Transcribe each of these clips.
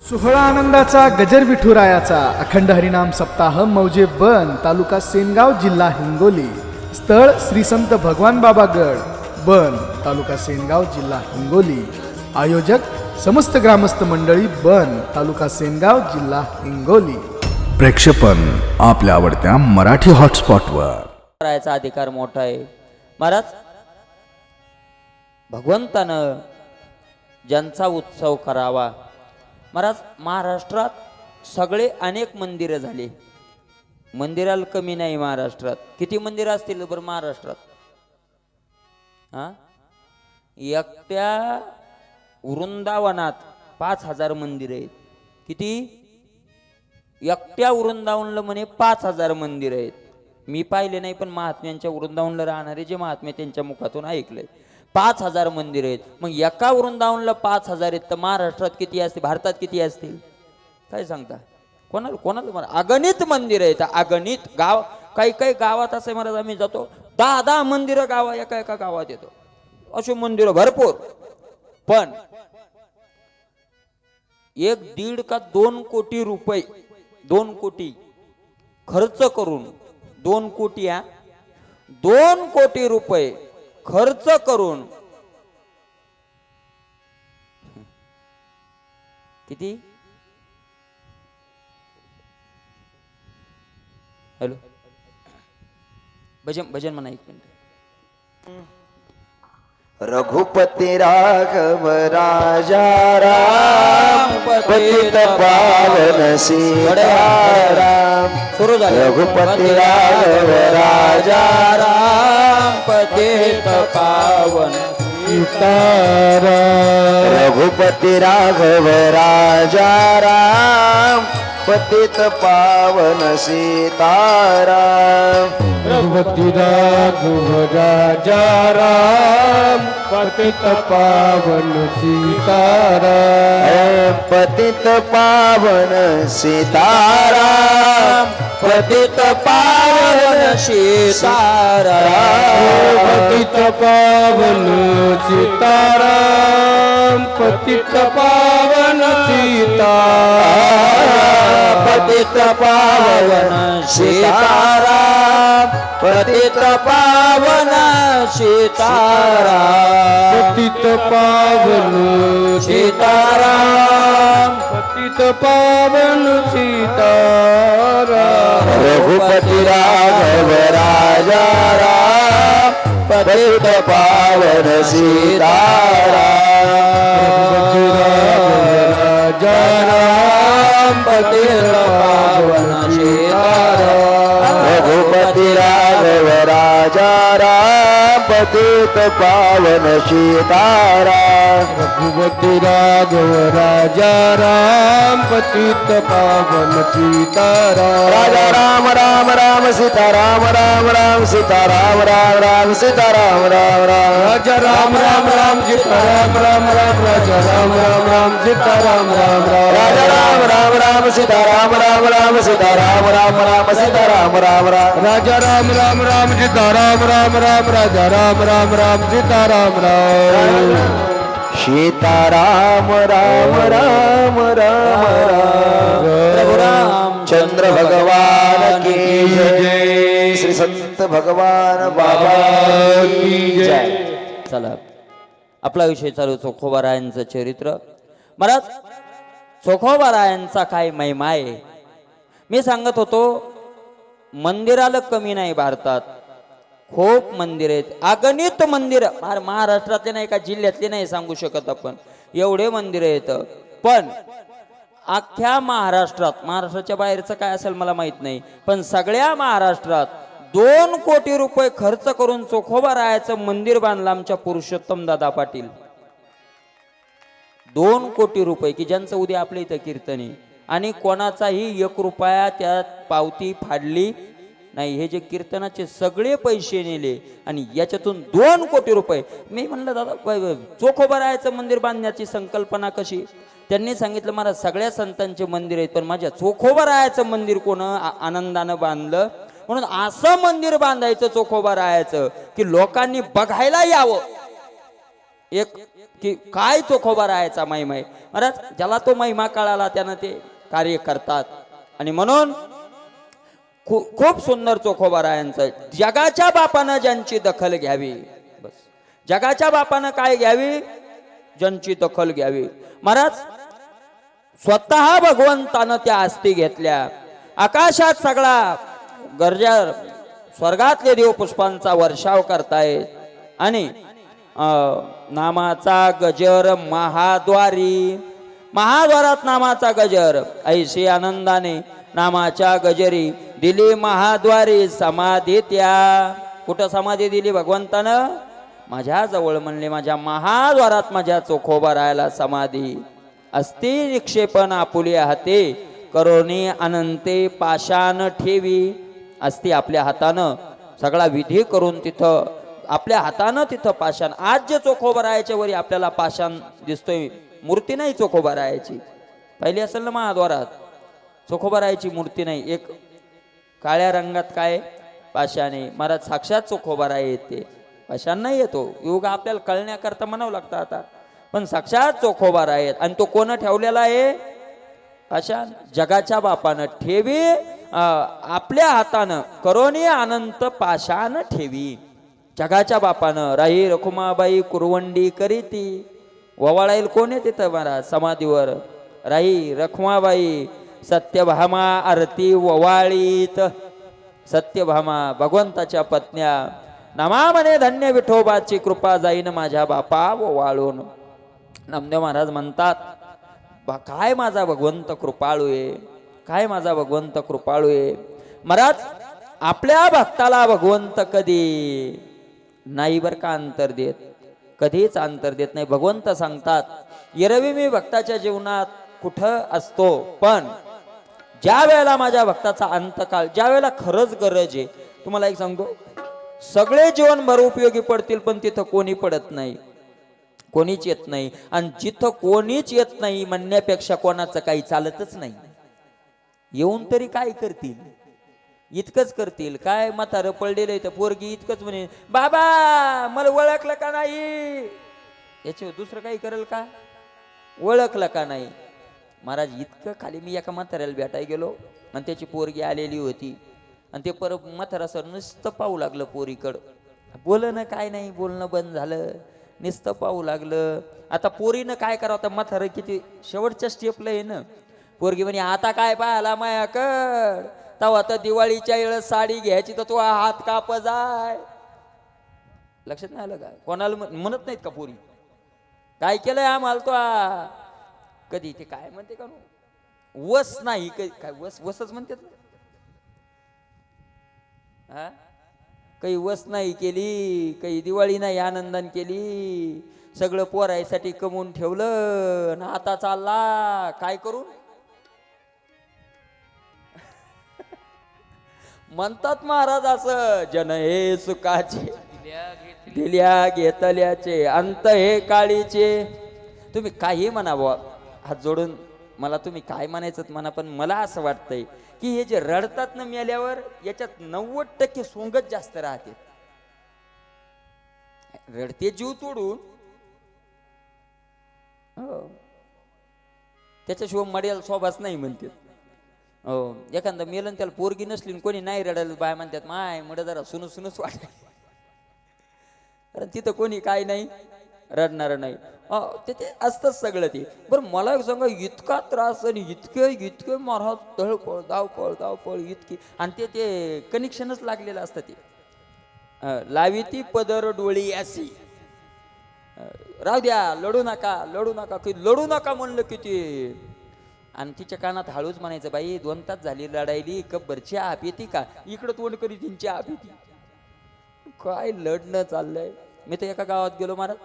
सोहळा आनंदाचा गजर विठुरायाचा अखंड हरिनाम सप्ताह मौजे बन तालुका सेनगाव जिल्हा हिंगोली. स्थळ श्री संत भगवान बाबा गड बन तालुका सेनगाव जिल्हा हिंगोली. आयोजक समस्त ग्रामस्थ मंडळी बन तालुका सेनगाव जिल्हा हिंगोली. प्रेक्षेपण आपल्या आवडत्या मराठी हॉटस्पॉटवर. करायचा अधिकार मोठा आहे महाराज. भगवंतानं ज्यांचा उत्सव करावा महाराज. महाराष्ट्रात सगळे अनेक मंदिरं झाली, मंदिराला कमी नाही महाराष्ट्रात. किती मंदिरं असतील बरं महाराष्ट्रात? एकट्या वृंदावनात 5,000 मंदिर आहेत. किती? एकट्या वृंदावनला म्हणे 5,000 मंदिर आहेत. मी पाहिले नाही, पण महात्म्यांच्या वृंदावनला राहणारे जे महात्मे त्यांच्या मुखातून ऐकलंय 5,000 मंदिर आहेत. मग एका वृंदावनला 5,000 आहेत, तर महाराष्ट्रात किती असतील, भारतात किती असतील काय सांगता? कोणाला कोणाला अगणित मंदिर आहेत, अगणित. गाव काही काही गावात असं महाराज आम्ही जातो 10 मंदिरं एका गावात येतो, अशी मंदिरं भरपूर. पण 1-1.5 का 2 कोटी रुपये, 2 कोटी खर्च करून, 2 कोटी 2 कोटी रुपये खर्च करून किती? हॅलो, भजन म्हणा 1 मिनिट. रघुपती राघव राजा राम पतित पावन सीताराम. सुरू झालं. रघुपती राघव राजा राम पतित पावन सीताराम. रघुपती राघव राजा राम पतित पावन सीताराम. रघुपति राघव राजा राम पतित पावन सीताराम. पतित पावन सीताराम पतित पावन सीताराम. पतित पावन सीताराम. पतित पावन सीताराम. पतित पावन सीताराम. पतित पावन सीताराम. पतित पावन सीताराम. पतित पावन सीताराम. रघुपति राघव राजा राम पतित पावन सीताराम. राजा राम पतित पावन सीताराम. रघुपति राघव राजा राम पतित पावन सीताराम. रघुपति राघव राजा राम पतित पावन सीताराम. राजा राम राम राम सीताराम राम राम सीताराम राम राम सीताराम राम राम. राजा राम राम राम सीताराम राम राम. राजा राम राम राम सीताराम राम राम. राजा राम राम राम सीताराम राम राम सीताराम राम राम सीताराम राम राम. राजा राम राम राम सीताराम राम राम. राजा राम राम राम सीताराम राम. सीताराम राम राम राम प्रभु राम. राम चंद्र भगवान की जय. श्री संत भगवान बाबा की जय. चला, आपला विषय चालू चोखोबारायांचं चरित्र. महाराज, चोखोबारायांचा काय महिमा आहे. मी सांगत होतो मंदिराला कमी नाही भारतात. खूप मंदिर आहेत, अगणित मंदिर. महाराष्ट्रातले नाही, एका जिल्ह्यातले नाही सांगू शकत आपण, एवढे मंदिर आहेत. पण अख्ख्या महाराष्ट्राच्या बाहेरचं काय असेल मला माहित नाही, पण सगळ्या महाराष्ट्रात 2 कोटी रुपये खर्च करून चोखोबारायाचं मंदिर बांधलं आमच्या पुरुषोत्तम दादा पाटील. 2 कोटी रुपये, की ज्यांचं उद्या आपल्या इथं कीर्तनी, आणि कोणाचाही 1 रुपया त्यात पावती फाडली नाही. हे जे कीर्तनाचे सगळे पैसे नेले आणि याच्यातून 2 कोटी रुपये. मी म्हणलं दादा चोखोबारायाचं मंदिर बांधण्याची संकल्पना कशी? त्यांनी सांगितलं मला सगळ्या संतांचे मंदिर आहेत, पण माझ्या चोखोबारायाचं मंदिर कोण आनंदानं बांधलं, म्हणून असं मंदिर बांधायचं चोखोबारायाचं की लोकांनी बघायला यावं. एक की काय चोखोबा राहायचा महिमा आहे. महाराज ज्याला तो महिमा कळाला त्यानं ते कार्य करतात. आणि म्हणून खूप सुंदर चोखोबा रायांचं जगाच्या बापानं ज्यांची दखल घ्यावी. बस जगाच्या बापानं काय घ्यावी? ज्यांची दखल घ्यावी. महाराज स्वतः भगवंतानं त्या आस्ती घेतल्या. आकाशात सगळा गरजा स्वर्गातले देव पुष्पांचा वर्षाव करतायत. आणि नामाचा गजर महाद्वारी, महाद्वारात नामाचा गजर ऐशी आनंदाने नामाच्या गजरी दिली महाद्वारी समाधी. त्या कुठं समाधी दिली भगवंतानं? माझ्या जवळ म्हणले माझ्या महाद्वारात माझ्या चोखोबा राहायला समाधी. अस्ति निक्षेपण आपुले हाते करोनी अनंते पाषाण ठेवी. अस्ति आपल्या हातानं सगळा विधी करून तिथं आपल्या हातानं तिथं पाषाण. आज जे चोखोबा राहायच्या वरी आपल्याला पाषाण दिसतोय, मूर्ती नाही चोखोबा राहायची. पहिली असेल ना महाद्वारात चोखोबा राहायची मूर्ती नाही. एक काळ्या रंगात काय पाषाण आहे. महाराज साक्षात चोखोबा राय येते, पाषाण नाही येतो. योग आपल्याला कळण्याकरता म्हणावं लागतं आता. पण साक्षात चोखोबा राय. आणि तो कोण ठेवलेला आहे? पाषाण. जगाच्या बापानं ठेवी आपल्या हातानं करोनी अनंत पाषाण ठेवी. जगाच्या बापानं राही रखुमाबाई कुरवंडी करीती. ववाळाईल कोण आहे तिथं महाराज समाधीवर? राही रखुमाबाई सत्यभामा आरती ववाळीत. सत्यभामा भगवंताच्या पत्न्या. नमा म्हणे धन्य विठोबाची कृपा जाईन माझ्या बापा ववाळून. नामदेव महाराज म्हणतात काय माझा भगवंत कृपाळू आहे, काय माझा भगवंत कृपाळू आहे. महाराज आपल्या भक्ताला भगवंत कधी नाही बर का अंतर देत, कधीच अंतर देत नाही. भगवंत सांगतात एरवी मी भक्ताच्या जीवनात कुठं असतो, पण ज्या वेळेला माझ्या भक्ताचा अंतकाळ, ज्या वेळेला खरंच गरज आहे. तुम्हाला एक सांगतो, सगळे जीवनभर उपयोगी पडतील पण तिथं कोणी पडत नाही, कोणीच येत नाही. आणि जिथं कोणीच येत नाही म्हणण्यापेक्षा कोणाचं काही चालतच नाही. येऊन तरी काय करतील? इतकंच करतील. काय म्हातारं पडलेलं तर पोरगी इतकंच म्हणे बाबा मला ओळखलं का नाही, याच्यावर दुसरं काही करेल का? ओळखलं का नाही. महाराज इतकं खाली मी एका म्हाताऱ्याला भेटायला गेलो आणि त्याची पोरगी आलेली होती. आणि ते परत म्हातारा सर नुसतं पाहू लागलं पोरीकडं. बोलणं काय नाही, बोलणं बंद झालं, नुसतं पाहू लागलं. आता पोरीनं काय करावं? आता म्हातारं किती शेवटच्या स्टेपला आहे ना. पोरगी म्हणे आता काय पाहायला मायाकड, तेव्हा तर दिवाळीच्या वेळेस साडी घ्यायची तर तो हात काप जाय. लक्षात नाही आलं का? कोणाला म्हणत नाहीत का पोरी काय केलंय आम्हाला तो? कधी ते काय म्हणते का वस नाही काय वसच म्हणतात हा. काही वस नाही केली, काही दिवाळी नाही आनंदाने केली, सगळं पोरायसाठी कमवून ठेवलं ना आता चालला काय करू. म्हणतात महाराज असं जन हे सुखाचे दिल्या घेतल्याचे अंत हे काळीचे. तुम्ही काही म्हणावं हात जोडून, मला तुम्ही काय म्हणायचं म्हणा, पण मला असं वाटतंय की हे जे रडतात ना मेल्यावर याच्यात 90% सोंगच जास्त राहते. रडते जीव तोडून, हो त्याच्याशिवाय मड्याला शोभाच नाही म्हणते. हो एखादा मेलन त्याला पोरगी नसली कोणी नाही रडायला बाय म्हणतात माय मड जरा सुनू सुनूच वाटत. कारण तिथं कोणी काय नाही रडणार नाही. ते असतंच सगळं ते. बरं मला सांगा इतका त्रास आणि इतके महाराज धळपळ धावपळ इतकी. आणि ते कनेक्शनच लागलेलं असतं. ते लावी पदर डोळी अशी राहू द्या, लढू नका की लढू नका म्हणलं की ते. आणि तिच्या कानात हळूच म्हणायचं बाई 2 तास झाली लढायली, कब्बरची आप येते का? इकडं तोंड करी तिची आप येते. काय लढणं चाललंय. मी तर एका गावात गेलो महाराज,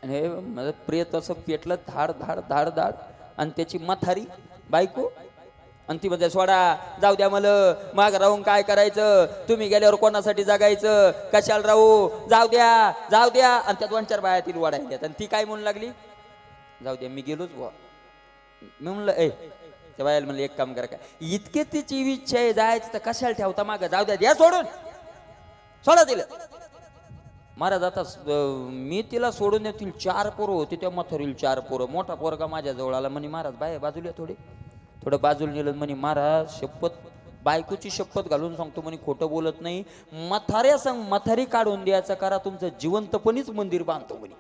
आणि हे माझं प्रिय तसं पेटलं धाड धाड धाड धाड. आणि त्याची म्हातारी बायको आणि ती म्हणजे सोडा जाऊ द्या, मला माग राहून काय करायचं, तुम्ही गेल्यावर कोणासाठी जगायचं, कशाला राहू, जाऊ द्या. आणि त्या 2-4 बाया तिला वाढायल्यात. आणि ती काय म्हणू लागली, जाऊ द्या मी गेलोच बुवा. मी म्हणलं त्या बायाला म्हणलं एक काम करा, काय इतके तिची इच्छा आहे जायचं तर कशाला ठेवता माग, जाऊ द्या सोडून, सोडा तिला. महाराज आता मी तिला सोडून येतील 4 पोरं होते त्या मथुरील 4 पोरं. मोठा पोरगा माझ्या जवळ आला म्हणे महाराज बाय बाजूला थोडं बाजूला नेलं म्हणे महाराज शपथ बायकोची शपथ घालून सांगतो म्हणे खोटं बोलत नाही. मथाऱ्या संग मथारी काढून द्यायचं करा तुमचं जिवंतपणीच मंदिर बांधतो म्हणे.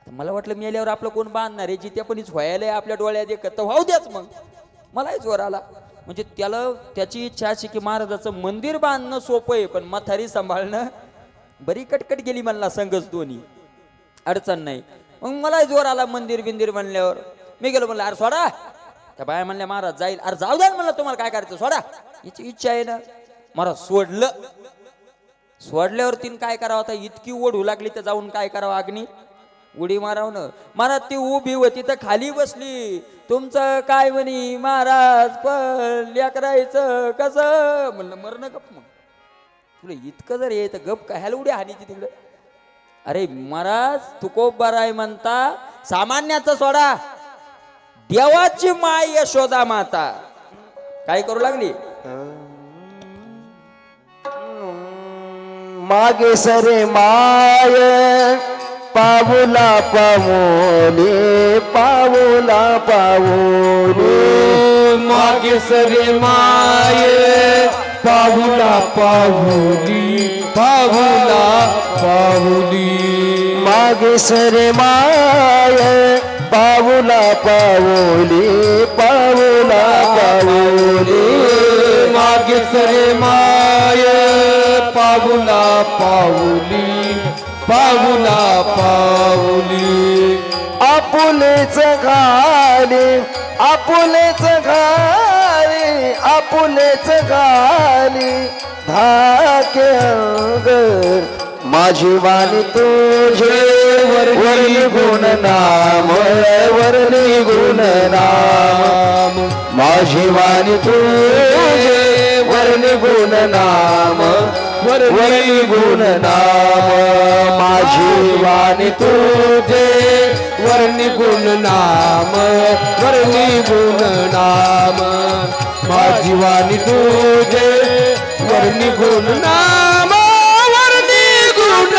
मला वाटलं मी आल्यावर आपलं कोण बांधणार आहे जित्यापणीच व्हायला आपल्या डोळ्यात एकत व्हाऊ द्याच. मग मलाही जोर आला. म्हणजे त्याची इच्छा अशी की महाराजाचं मंदिर बांधणं सोपं आहे पण मथारी सांभाळणं बरी कटकट गेली म्हणला संघच दोन्ही अडचण नाही. मग मलाही जोर आला मंदिर बिंदिर म्हणल्यावर मी गेलो म्हणलं अरे सोडा. त्या बाया म्हणल्या महाराज जाईल. अरे जाऊ द्या म्हणलं तुम्हाला काय करायचं सोडा याची इच्छा आहे ना. महाराज सोडल्यावर तीन काय करावं आता इतकी ओढू लागली तर जाऊन काय करावं अग्नी उडी मारावं. महाराज ती उभी होती तर खाली बसली. तुमचं काय म्हणी महाराज पण लेकरायचं कसं म्हणलं मरण गप. मग तुला इतकं जर येत गप काय उडी हानीची तिकडं. अरे महाराज तुकोबार आहे म्हणता सामान्याचं सोडा देवाची माय यशोदा माता काय करू लागली. मागे सरे माय पाऊला पावले पाऊला पावले मागे सरे माय पाहुला पाहुली पाहुला पाहुली मागे सरे माय पाऊला पावले पाऊला पावले मागे सरे माय पाहुला पाहुली पाहुला पाहुली आपुलेच घाले आपुलेच घाले आपुलेच घाले धाके अंग माझी वाणी तुझे वरली गुण नाम वरली गुण नाम माझी वाणी तुझे वरली गुण नाम वरली गुण नाम माझी वाणी तुझे वर्णी गुण नाम वर्णी गुण नाम माझी वाणी तुझे वर्णी गुण नाम वर्णी गुण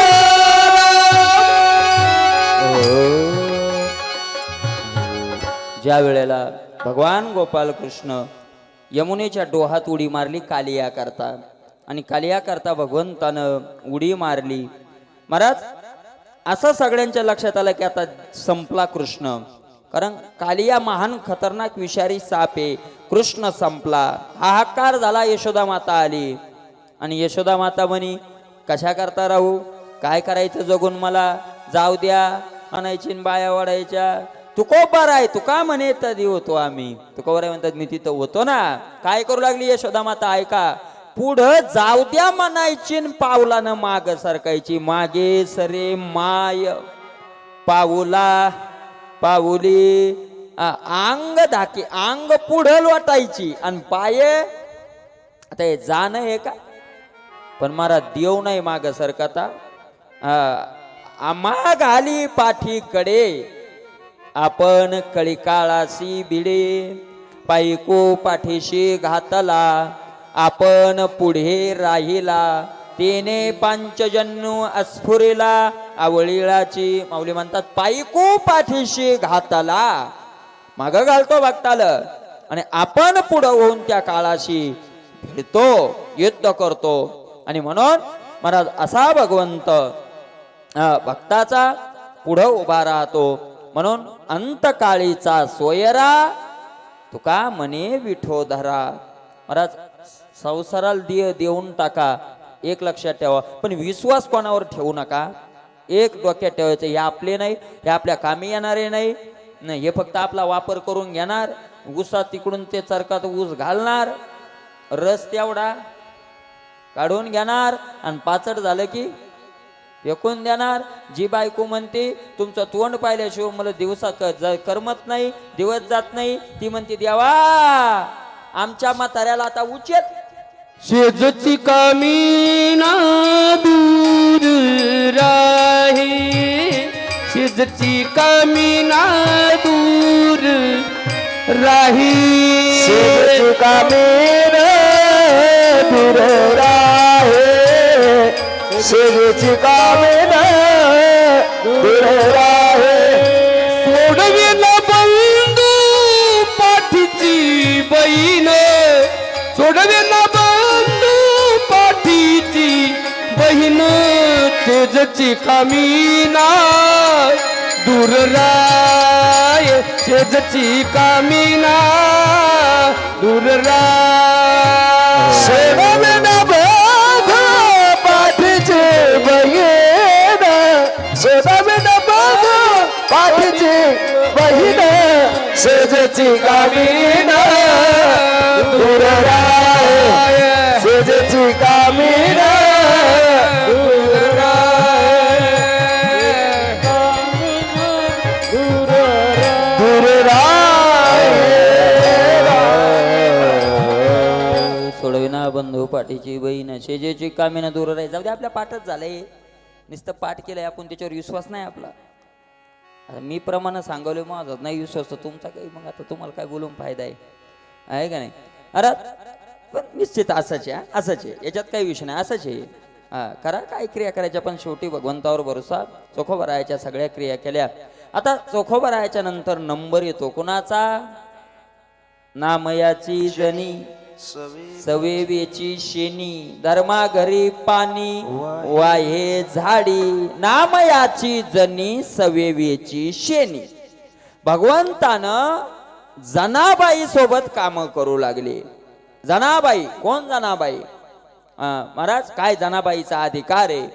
ज्या वेळेला भगवान गोपाल कृष्ण यमुनेच्या डोहात उडी मारली कालिया करता आणि कालिया करता भगवंतानं उडी मारली. महाराज असं सगळ्यांच्या लक्षात आलं की आता संपला कृष्ण. कारण कालिया महान खतरनाक विषारी साप आहे. कृष्ण संपला. हाहाकार झाला. यशोदा माता आली आणि यशोदा माता म्हणी कशा करता राहू काय करायचं जगून मला जाऊ द्या आणायची बाया वाढायच्या. तुकोबार आहे तू का म्हणे तरी होतो आम्ही. तुकोबार म्हणतात मी तिथं होतो ना. काय करू लागली यशोदा माता ऐका. पुढं जाऊ द्या म्हणायची पावलानं माग सरकायची. मागे सरे माय पाऊला पाऊली अंग धाके अंग पुढं लोटायची आणि पाये आता हे जाणं आहे का. पण मला देव नाही माग सरकता. आम्हा घाली पाठीकडे आपण कळिकाळासी भिडे पायको पाठीशी घातला आपण पुढे राहिला तेने पांचजन्नू अस्फुरिला आवळीळाची माऊली म्हणतात पायको पाठीशी घातला माग घालतो भक्ताला आणि आपण पुढं होऊन त्या काळाशी भिडतो युद्ध करतो. आणि म्हणून महाराज असा भगवंत भक्ताचा पुढं उभा राहतो. म्हणून अंतकाळीचा सोयरा तुका म्हणे विठोधरा. महाराज संसाराला देऊन टाका एक लक्षात ठेवा पण विश्वास कोणावर ठेवू नका. एक डोक्यात ठेवायचं हे आपले नाही हे आपल्या कामी येणारे नाही हे फक्त आपला वापर करून घेणार. ऊसात तिकडून ते चरकात ऊस घालणार रस तेवढा काढून घेणार आणि पाचट झालं की फेकून देणार. जी बायको म्हणते तुमचं तोंड पाहिल्याशिवाय मला दिवसात करमत नाही दिवस जात नाही ती म्हणते देवा आमच्या म्हाताऱ्याला आता उचेत शेजची कामीना दूर राही शेजची कामीना दूर राही शेजची कामीना दूर राहे सेवेची कामिना दूर राहे सोडवेला बंधू पाठीची बहीण सोडवेला बंधू पाठीची बहीण तेजची कामिना दूर राय तेजची कामिना दूर राय सेवा विना बघ पाठीचे बहीण सेवा विना बघ पाठीचे बहीण सेजेची कामिना दूर राय सेजेची कामिना दूर सोडविना बंधू पाठीची बहीण शेजेची कामिना दूर राही. जाऊ दे, आपल्या पाठच झालंय. नुसतं पाठ केलंय आपण, त्याच्यावर विश्वास नाही आपला. आता मी प्रमाण सांगवले, माझा नाही विश्वास तर तुमचा काही. मग आता तुम्हाला काय बोलून फायदा आहे का नाही? अरे पण निश्चित असंच आहे, असंच आहे, याच्यात काही विषय नाही, असंच आहे. हा, करा काय क्रिया करायच्या, पण शेवटी भगवंतावर भरोसा. चोखोबरायाच्या सगळ्या क्रिया केल्या. आता चोखोबरायाच्या नंतर नंबर येतो कुणाचा? नामयाची जनी सवेवेची शेनी धर्मा घरी पाणी वाहे झाडी. नामयाची जनी सवेवेची शेनी. भगवंतानं जनाबाई सोबत काम करू लागले. जनाबाई कोण? जनाबाई महाराज, काय जनाबाईचा अधिकार आहे?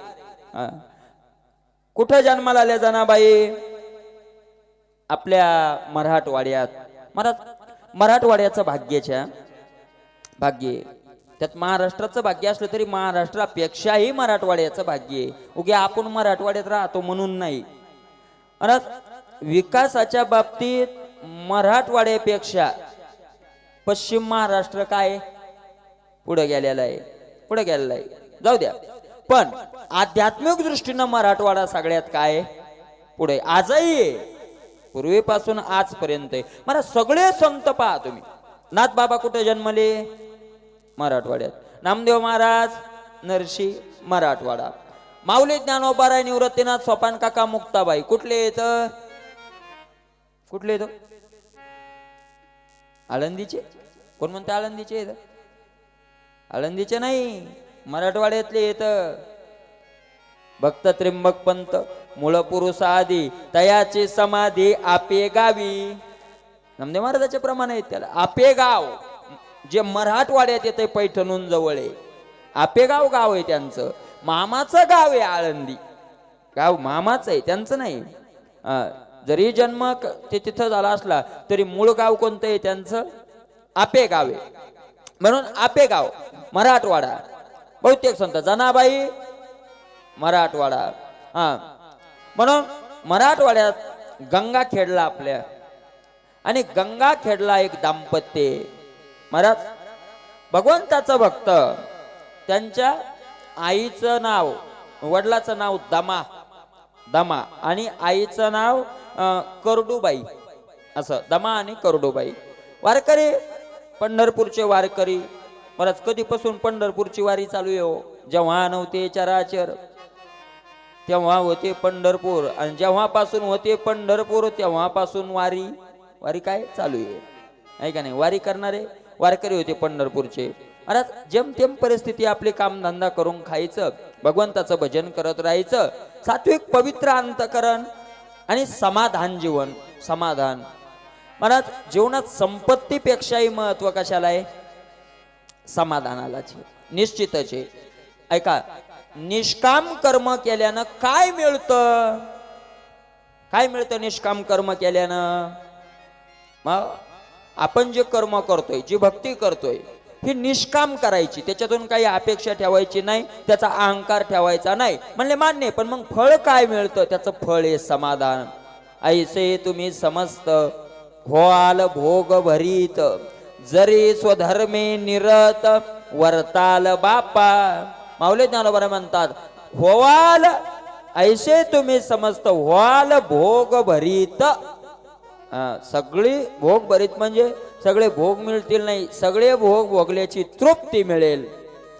कुठं जन्माला आल्या जनाबाई? आपल्या मराठवाड्यात. महाराज, मराठवाड्याचं भाग्याच्या भाग्य आहे. त्यात महाराष्ट्राचं भाग्य असलं तरी महाराष्ट्रापेक्षाही मराठवाड्याचं भाग्य आहे. उगे आपण मराठवाड्यात राहतो म्हणून नाही. विकासाच्या बाबतीत मराठवाड्यापेक्षा पश्चिम महाराष्ट्र काय पुढे गेलेला आहे, पुढे गेलेला आहे. जाऊ द्या, पण आध्यात्मिक दृष्टीनं मराठवाडा सगळ्यात काय पुढे आजही आहे, पूर्वीपासून आजपर्यंत. मला सगळे संत पहा तुम्ही. नाथ बाबा कुठे जन्मले? मराठवाड्यात. नामदेव महाराज नरशी मराठवाडा. माऊली ज्ञानोबाराय निवृत्तीनाथ सोपान काका मुक्ताबाई कुठले येत? कुठले येत? आळंदीचे. कोण म्हणते आळंदीचे येत? आळंदीचे नाही, मराठवाड्यातले येत. भक्त त्र्यंबक पंत मूळ पुरुष आदी तयाची समाधी आपे गावी. नामदेव महाराजाचे प्रमाण आहेत त्याला. आपेगाव जे मराठवाड्यात येते, पैठणून जवळ आहे. आपेगाव गाव आहे त्यांचं. मामाचं गाव आहे आळंदी. गाव मामाचं आहे, त्यांचं नाही. जरी जन्म ते तिथं झाला असला तरी मूळ गाव कोणतं आहे त्यांचं? आपेगाव आहे. म्हणून आपेगाव मराठवाडा. बहुतेक संत जनाबाई मराठवाडा. म्हणून मराठवाड्यात गंगाखेडला आपल्या, आणि गंगाखेडला एक दाम्पत्य. महाराज भगवंताचं भक्त, त्यांच्या आईचं नाव, वडिलाचं नाव दमा, दमा, आणि आईचं नाव करडूबाई. असं दमा आणि करडूबाई. वारकरी, पंढरपूरचे वारकरी. महाराज कधीपासून पंढरपूरची वारी चालू आहे हो? जेव्हा नव्हते चराचर तेव्हा होते पंढरपूर, आणि जेव्हापासून होते पंढरपूर तेव्हापासून वारी. वारी काय चालू आहे का नाही? वारी करणारे वारकरी होते पंढरपूरचे. महाराज जेमतेम परिस्थिती, आपले कामधंदा करून खायचं, भगवंताचं भजन करत राहायचं, सात्विक पवित्र अंतकरण आणि समाधान जीवन. समाधान. महाराज जीवनात संपत्तीपेक्षाही महत्व कशाला आहे? समाधानालाच. निश्चितच आहे. ऐका, निष्काम कर्म केल्यानं काय मिळतं? काय मिळतं निष्काम कर्म केल्यानं? मग आपण जे कर्म करतोय, जी भक्ती करतोय, ही निष्काम करायची. त्याच्यातून काही अपेक्षा ठेवायची नाही, त्याचा अहंकार ठेवायचा नाही. म्हणले मान्य, पण मग फळ काय मिळतं? त्याचं फळ आहे समाधान. ऐसे तुम्ही समस्त व्हाल भोग भरीत, जरी स्वधर्मे निरत वर्ताल बापा. माऊली ज्ञानोबा म्हणतात, व्हाल ऐसे तुम्ही समस्त व्हाल भोग भरीत. सगळी भोग भरीत म्हणजे सगळे भोग मिळतील नाही, सगळे भोग भोगल्याची तृप्ती मिळेल,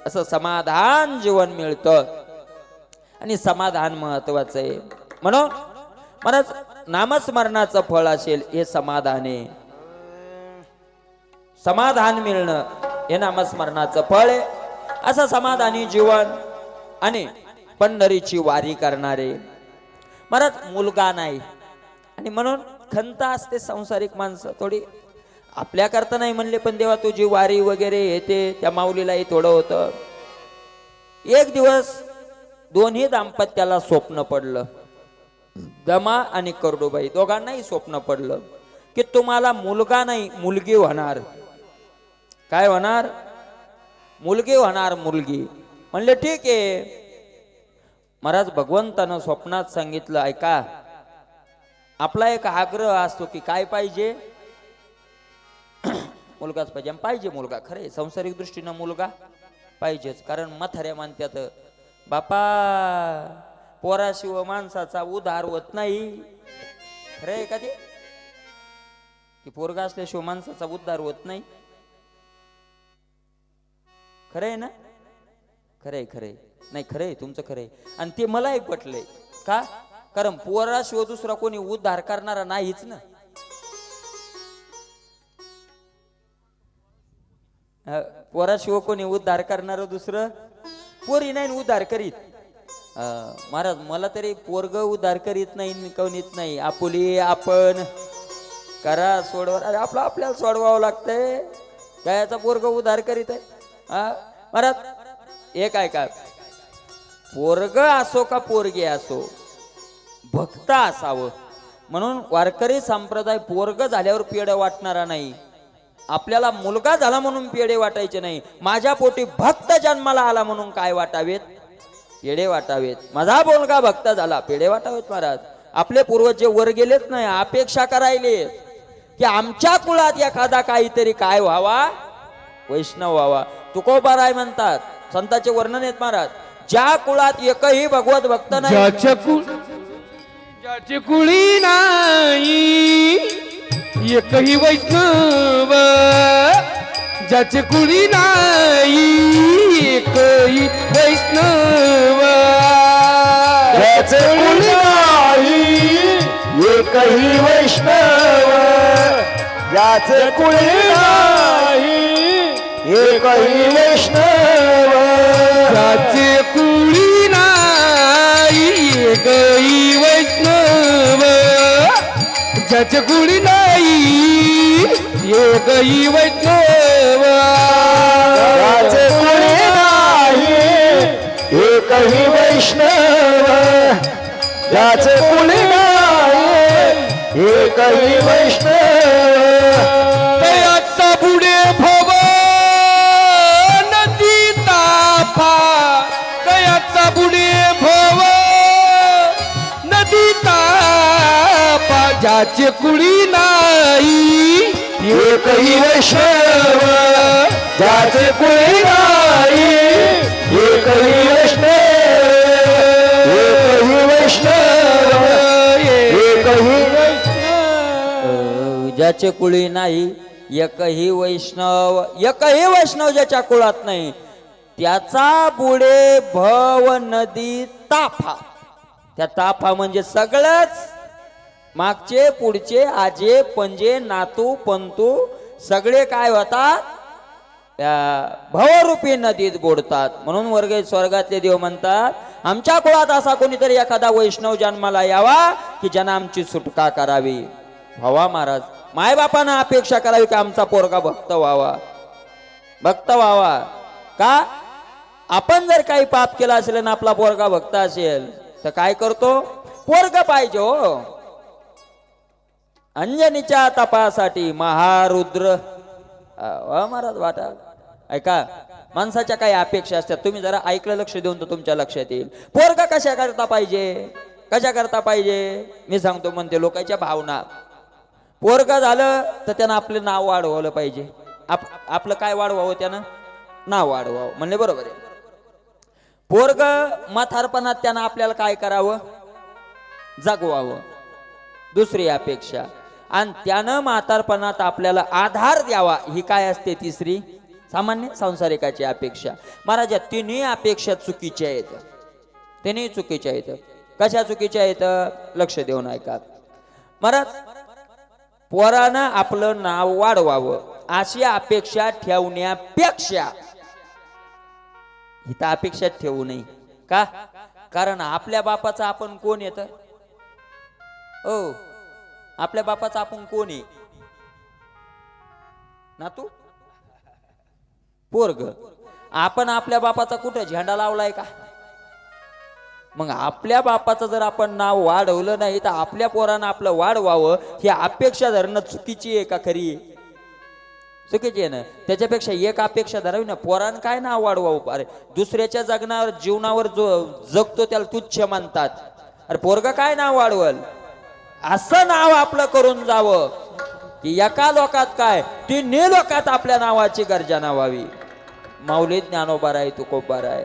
असं समाधान जीवन मिळतं. आणि समाधान महत्वाचं आहे. म्हणून मला नामस्मरणाचं फळ असेल हे समाधान आहे. समाधान मिळणं हे नामस्मरणाचं फळ आहे. असं समाधानी जीवन आणि पंढरीची वारी करणारे. मला मुलगा नाही आणि म्हणून खंत असते संसारिक माणसं थोडी. आपल्याकरता नाही म्हणले पण देवा तुझी वारी वगैरे येते. त्या माऊलीलाही थोडं होतं. एक दिवस दोन्ही दाम्पत्याला स्वप्न पडलं. दमा आणि करडूबाई दोघांनाही स्वप्न पडलं की तुम्हाला मुलगा नाही मुलगी होणार. काय होणार? मुलगी होणार. मुलगी. म्हणले ठीक आहे. महाराज भगवंतानं स्वप्नात सांगितलं ऐका आपला एक आग्रह असतो की काय पाहिजे? मुलगाच पाहिजे. पाहिजे मुलगा. खरे संसारिक दृष्टीनं मुलगा पाहिजेच. कारण म्हाताऱ्या मानत्यात बापा पोराशिव माणसाचा उद्धार होत नाही. खरं आहे का ते? की पोरगा असल्याशिवाय माणसाचा उद्धार होत नाही. खरं आहे ना? खरंय खरंय. नाही खरंय तुमचं खरंय. आणि ते मलाही पटलंय. का? कारण पोराशिवाय दुसरा कोणी उद्धार करणारा नाहीच ना. पोराशिवाय कोणी उद्धार करणार दुसरं पोरी नाही उद्धार करीत. महाराज मला तरी पोरग उद्धार करीत नाही कवनीत नाही. आपुली आपण करा सोडवा. अरे आपलं आपल्याला सोडवावं लागतंय. गायाचा पोरग उद्धार करीत आहे. महाराज एक ऐका पोरग असो का पोरगी असो भक्त असावं. म्हणून वारकरी संप्रदाय पोरग झाल्यावर पेढे वाटणारा नाही. आपल्याला मुलगा झाला म्हणून पेढे वाटायचे नाही. माझ्या पोटी भक्त जन्माला आला म्हणून काय वाटावेत? पेढे वाटावेत. माझा मुलगा भक्त झाला पेढे वाटावेत. महाराज आपले पूर्वज जे वर गेलेच नाही अपेक्षा करायले की आमच्या कुळात एखादा काहीतरी काय व्हावा वैष्णव व्हावा. तुकोबाराय म्हणतात संतांचे वर्णन आहेत महाराज ज्या कुळात एकही भगवत भक्त नाही ज्याचे कुळी नाही एकही वैष्णव ज्याचे कुळी नाही एकही वैष्णव ज्याचे कुळी नाही एकही वैष्णव ज्याचे कुळी नाही एकही वैष्णव ज्याचे कुळी नाही एकही वैष्णव ज्याचे कुळी नाही एकही वैष्णव ज्याचे कुळी नाही एकही वैष्णव ज्याचे कुळी नाही एकही वैष्णव तयाचा पुढे भव नदी ताफा तयाचा पुढे भव नदी ताफा ज्याचे कुळी नाही एकही वैष्णव ज्याचे कुळी नाही एकही वैष्णव एकही वैष्णव एकही ज्याचे कुळी नाही एकही वैष्णव ज्याच्या कुळात नाही त्याचा बुडे भव नदी ताफा. त्या ताफा म्हणजे सगळंच मागचे पुढचे आजे पंजे नातू पंतू सगळे काय होतात त्या भवरूपी नदीत बुडतात. म्हणून वर्ग स्वर्गातले देव म्हणतात आमच्या कुळात असा कोणीतरी एखादा वैष्णव जन्माला यावा की ज्यानं आमची सुटका करावी. व्हावा महाराज मायबापानं अपेक्षा करावी की आमचा पोरगा भक्त व्हावा. भक्त व्हावा का? आपण जर काही पाप केला असेल ना आपला पोरगा भक्त असेल तर काय करतो? पोरग पाहिजे हो. अंजनीच्या तपासाठी महारुद्र महाराज वाटा. ऐका माणसाच्या काही अपेक्षा असतात. तुम्ही जरा ऐकलं लक्ष देऊन तर तुमच्या लक्षात येईल. पोरगा कशा करता पाहिजे कशा करता पाहिजे मी सांगतो. म्हणते लोकांच्या भावना. पोरगा झालं तर त्यानं आपलं नाव वाढवलं पाहिजे. आपलं काय वाढवावं? त्यानं नाव वाढवावं. म्हणले बरोबर आहे. पोरग म्हातारपणात त्यानं आपल्याला काय करावं? जगवावं. दुसरी अपेक्षा. आणि त्यानं म्हातारपणात आपल्याला आधार द्यावा ही काय असते? तिसरी सामान्य संसारिकाची अपेक्षा. महाराज तिन्ही अपेक्षा चुकीच्या आहेत. त्यांनी चुकीच्या आहेत. कशा चुकीच्या आहेत? लक्ष देऊन ऐका महाराज. पोरानं आपलं नाव वाढवावं अशी अपेक्षा ठेवण्यापेक्षा इथं अपेक्षा ठेवू नये. का? कारण आपल्या बापाचं आपण कोण येत? ओ आपल्या बापाचं आपण कोण आहे? ना तू पोरग. आपण आपल्या बापाचा कुठं झेंडा लावलाय का? मग आपल्या बापाचं जर आपण नाव वाढवलं नाही तर आपल्या पोरानं आपलं वाढवावं ही अपेक्षा धरणं चुकीची आहे का खरी आहे? चुकीची आहे ना. त्याच्यापेक्षा एक अपेक्षा धरावी ना, पोरानं काय नाव वाढवावं? अरे दुसऱ्याच्या जगण्यावर जीवनावर जो जगतो त्याला तुच्छ मानतात. अरे पोरगा काय नाव वाढवल? असं नाव आपलं करून जावं की एका लोकात काय तिन्ही लोकात आपल्या नावाची गर्जना व्हावी. माऊली ज्ञानोबा आहे तुकोबा आहे.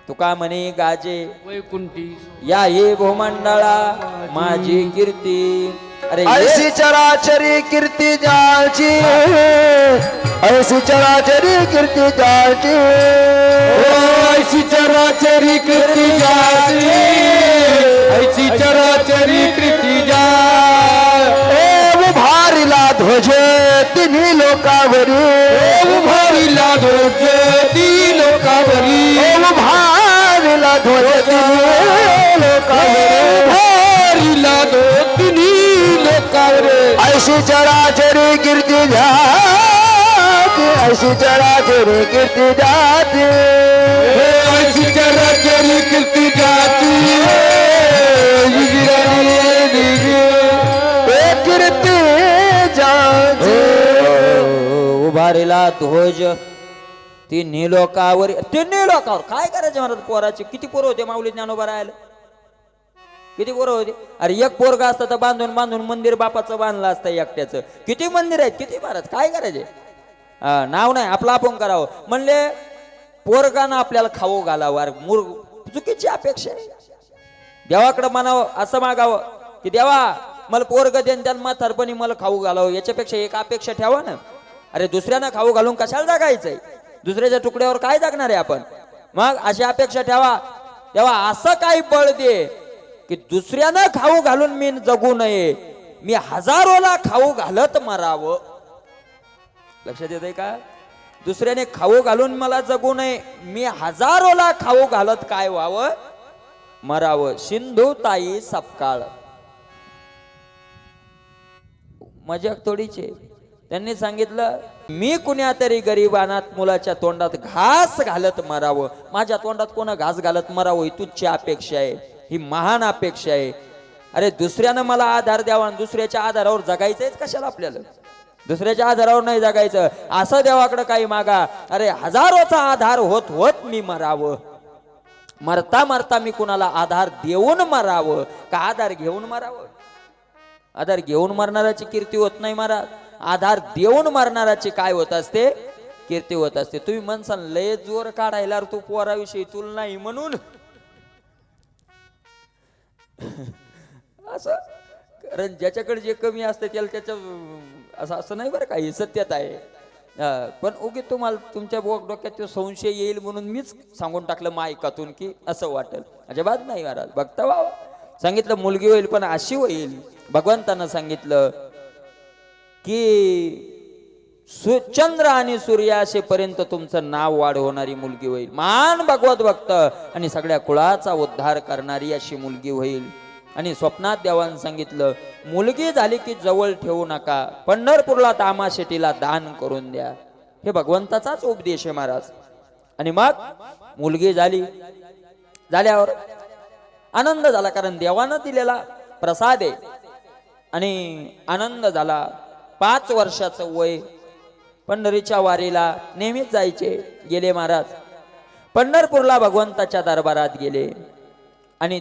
तुका म्हणे गाजे वैकुंठी या ये भूमंडळा माझी कीर्ती. अरे ऐसी चराचरी कीर्ती जाची, ऐसी चराचरी कीर्ती जाची, ऐसी चराचरी कीर्ती जाची, ऐसी चराचरी कीर्ती जा. भारीला ध्वज तिन्ही लोकावरी, भारीला ध्वज ती लोकावरी, भारीला ध्वज तिन्ही लोकावरी, भारीला ध्वज तिन्ही लोकावरी. ऐशी चराचरी कीर्ती जाती, ऐशी चराचरी कीर्ती जाती, ऐसी चराचरी कीर्ती जाती, कीर्ती जाती. उभारेला ध्वज तिन्ही लोकावर. तिन्ही लोकावर काय करायचे महाराज? पोराचे किती पोरं होते माऊली ज्ञानोबा राहायला? किती पोरं होते? अरे एक पोरगा असतं तर बांधून बांधून मंदिर बापाचं बांधलं असतं एकट्याचं. किती मंदिर आहेत, किती महाराज काय करायचे? नाव नाही आपलं आपण करावं म्हणले. पोरगानं आपल्याला खाऊ घालावं. अरे चुकीची अपेक्षा आहे. देवाकडं म्हणावं असं मागावं की देवा मला पोरग देन त्याला म्हातारपणी मला खाऊ घालावं. याच्यापेक्षा एक अपेक्षा ठेवा ना. अरे दुसऱ्यानं खाऊ घालून कशाला जगायचंय? दुसऱ्याच्या तुकड्यावर काय जगणार आहे आपण? मग अशी अपेक्षा ठेवा. तेव्हा असं काही बळ दे की दुसऱ्यानं खाऊ घालून मी जगू नये, मी हजारोला खाऊ घालत मरावं. लक्षात येतंय का? दुसऱ्याने खाऊ घालून मला जगू नये, मी हजारोला खाऊ घालत काय व्हावं? मरावं. सिंधू ताई सपकाळ मजाक थोडीचे. त्यांनी सांगितलं मी कुण्या तरी गरीब अनाथ मुलाच्या तोंडात घास घालत मरावं. माझ्या तोंडात कोण घास घालत मरावं ही तुझी अपेक्षा आहे, ही महान अपेक्षा आहे. अरे दुसऱ्यानं मला आधार द्यावा आणि दुसऱ्याच्या आधारावर जगायचंच कशाला आपल्याला? दुसऱ्याच्या आधारावर नाही जगायचं. असं देवाकडे काही मागा. अरे हजारोचा आधार होत होत मी मरावं. मरता मरता मी कुणाला आधार देऊन मरावं का आधार घेऊन मरावं? आधार घेऊन मरणाराची कीर्ती होत नाही महाराज. आधार देऊन मरणाराची काय होत असते? कीर्ती होत असते. तुम्ही म्हणसाल लय जोर काढायला तू पोराविषयी तुला नाही म्हणून असं. कारण ज्याच्याकडे जे कमी असते त्याला त्याच्या असं नाही बरं का, ही सत्यता आहे. पण उगी तुम्हाला तुमच्या डोक्यात तो संशय येईल म्हणून मीच सांगून टाकलं मायकातून की असं वाटेल. अजिबात नाही महाराज. बघता व्हावं. सांगितलं मुलगी होईल पण अशी होईल. भगवंतानं सांगितलं की चंद्र आणि सूर्य असेपर्यंत तुमचं नाव वाढवणारी मुलगी होईल. मान भगवत भक्त आणि सगळ्या कुळाचा उद्धार करणारी अशी मुलगी होईल. आणि स्वप्नात देवानं सांगितलं मुलगी झाली की जवळ ठेवू नका, पंढरपूरला तामाशेटीला दान करून द्या. हे भगवंताचाच उपदेश आहे महाराज. आणि मग मुलगी झाली. झाल्यावर आनंद झाला कारण देवानं दिलेला प्रसाद आहे आणि आनंद झाला. 5 वर्षाचं वय. पंढरीच्या वारीला नेहमीच जायचे. गेले महाराज पंढरपूरला भगवंताच्या दरबारात गेले आणि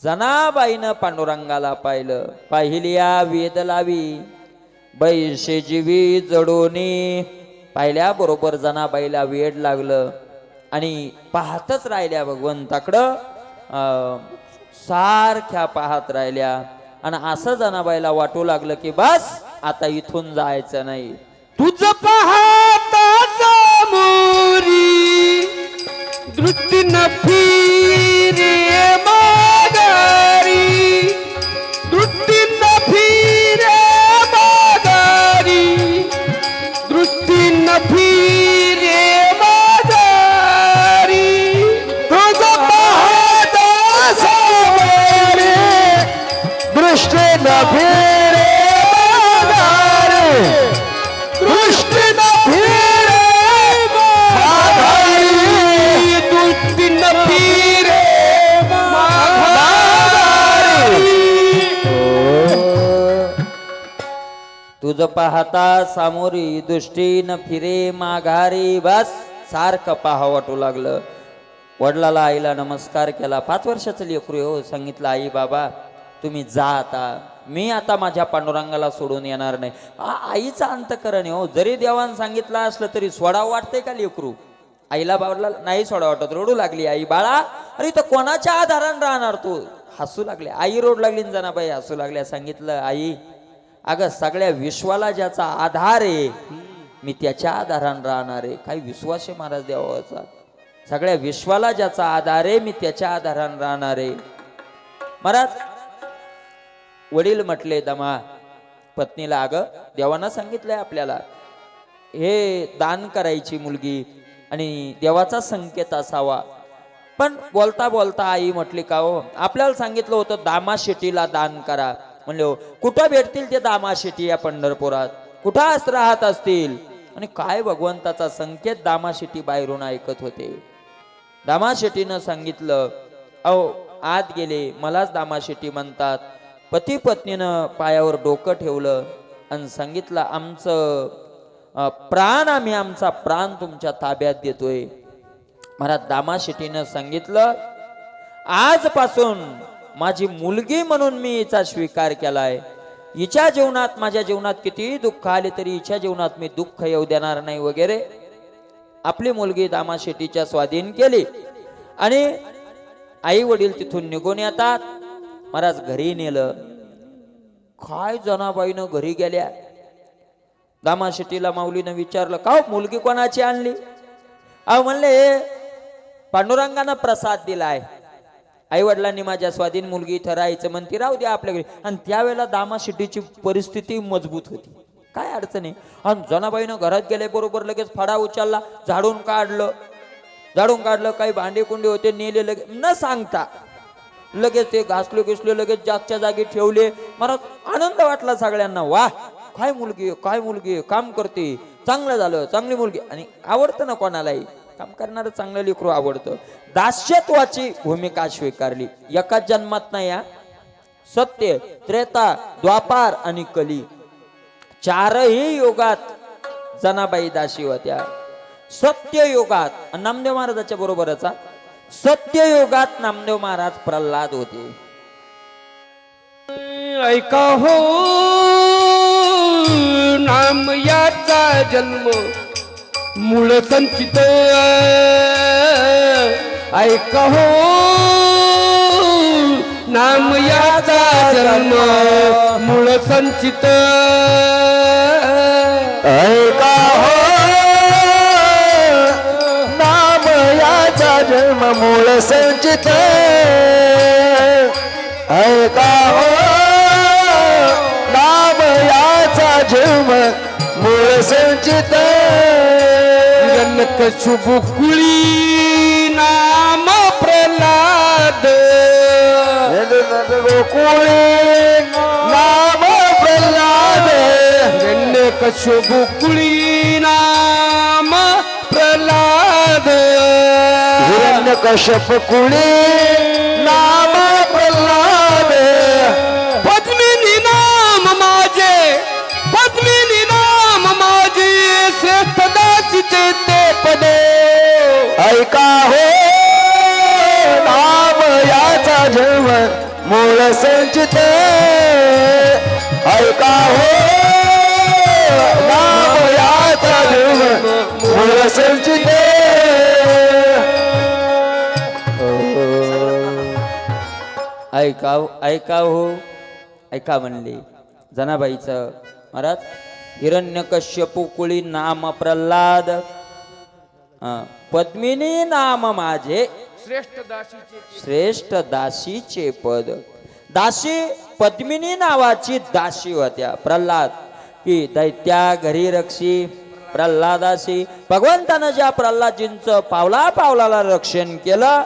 जनाबाईनं पांडुरंगाला पाहिलं. पाहिल्या वेद लावी बैशे जीवी जडोनी. पाहिल्याबरोबर जनाबाईला वेड लागलं आणि पाहतच राहिल्या भगवंताकडं. सारख्या पाहत राहिल्या आणि असं जनाबाईला वाटू लागलं की बस आता इथून जायचं नाही. तुझ पाहता समोरी दृष्टी न फिरे माघारी दृष्टी न फिरे माघारी दृष्टी न फिरे माघारी तुझं पाहता समोरे दृष्टी न फिरे माघारी दृष्टी न फिरे माघारी दृष्टी न फिरे तुझ पाहता सामोरी दृष्टी न फिरे माघारी. बस सारखं पाहा वाटू लागलं. वडिलाला आईला नमस्कार केला. 5 वर्षाचं लेकरू आहे हो. सांगितलं आई बाबा तुम्ही जा आता, मी आता माझ्या पांडुरंगाला सोडून येणार नाही. आईचा अंतकरण आहे हो. जरी देवान सांगितलं असलं तरी सोडावं वाटतंय का लेकरू? आईला बाबला नाही सोडा वाटत. रडू लागली आई. बाळा अरे तर कोणाच्या आधारानं राहणार तू? हसू लागले. आई रोड लागली जनाबाई हसू लागल्या. सांगितलं आई अगं सगळ्या विश्वाला ज्याचा आधार आहे मी त्याच्या आधारानं राहणार आहे. काही विश्वास आहे महाराज देवाचा. सगळ्या विश्वाला ज्याचा आधार आहे मी त्याच्या आधारानं राहणार आहे. महाराज वडील म्हटले दमा पत्नीला अगं देवानं सांगितलंय आपल्याला हे दान करायची मुलगी आणि देवाचा संकेत असावा. पण बोलता बोलता आई म्हटली का हो आपल्याला सांगितलं होतं दामाशेटीला दान करा. म्हणले हो कुठं भेटतील ते दामाशेटी या पंढरपुरात? कुठं राहत असतील? आणि काय भगवंताचा संकेत दामाशेटी बाहेरून ऐकत होते. दामाशेटीनं सांगितलं अहो आत गेले मलाच दामाशेटी म्हणतात. पती पत्नीनं पायावर डोकं ठेवलं आणि सांगितलं आमचं प्राण आम्ही आमचा प्राण तुमच्या ताब्यात देतोय. महाराज दामाशेटीनं सांगितलं आजपासून माझी मुलगी म्हणून मी हिचा स्वीकार केलाय. हिच्या जीवनात माझ्या जीवनात कितीही दुःख आले तरी हिच्या जीवनात मी दुःख येऊ देणार नाही वगैरे. आपली मुलगी दामाशेटीच्या स्वाधीन केली आणि आई वडील तिथून निघून येतात. महाराज घरी नेलं. काय जनाबाईनं घरी गेल्या. दामाशेटीला माऊलीनं विचारलं का मुलगी कोणाची आणली? अहो म्हणले पांडुरंगानं प्रसाद दिलाय. आई वडिलांनी माझ्या स्वाधीन मुलगी इथं राहायचं म्हणती राहू द्या आपल्या घरी. आणि त्यावेळेला दामाशेटीची परिस्थिती मजबूत होती. काय अडचण आहे. आणि जनाबाईनं घरात गेले बरोबर लगेच फडा उचलला झाडून काढलं काही भांडे कुंडे होते नेले लगेच न सांगता लगेच ते घासले लगेच जागच्या जागी ठेवले. मला आनंद वाटला सगळ्यांना. वाह काय मुलगी काम करते चांगलं झालं चांगली मुलगी. आणि आवडतं ना कोणालाही काम करणारं चांगलं लेकरू आवडतं. दास्यत्वाची भूमिका स्वीकारली. एकाच जन्मात नाही. सत्य त्रेता द्वापार आणि कली 4ही युगात जनाबाई दासी होत्या. सत्य युगात नामदेव महाराजाच्या बरोबरच सत्य युगात नामदेव महाराज प्रल्हाद होते. ऐका हो नाम याचा जन्म मूळ संचित. ऐका हो नाम याचा जन्म मूळ संचित. ऐका हो नाम याचा जन्म मूळ संचित. ऐका हो नाम याचा जन्म मूळ संचित. कशुबुकुळी नाम प्रल्हाद. गोकुळी नाम प्रल्हाद. कशुबुकुळी नाम प्रल्हाद. हिरण्यकश्यप कुळी नाम प्रल्हाद. पद्मिनी नाम माझे पद्मिनी नाम माझे श्रेष्ठ दासीचे ते पदे. ऐका हो नाम याचा जन्म मूळ संचित. ऐका हो नाम याचा जन्म मूळ संचित. ऐका हो ऐका म्हणले पद्मिनी नाम माझे श्रेष्ठ दासीचे श्रेष्ठ दासीचे पद. दासी पद्मिनी नावाची दासी होत्या. प्रल्हाद की दैत्या घरी रक्षी प्रल्हादासी. भगवंतानं ज्या प्रल्हादजींचं पावला पावलाला रक्षण केलं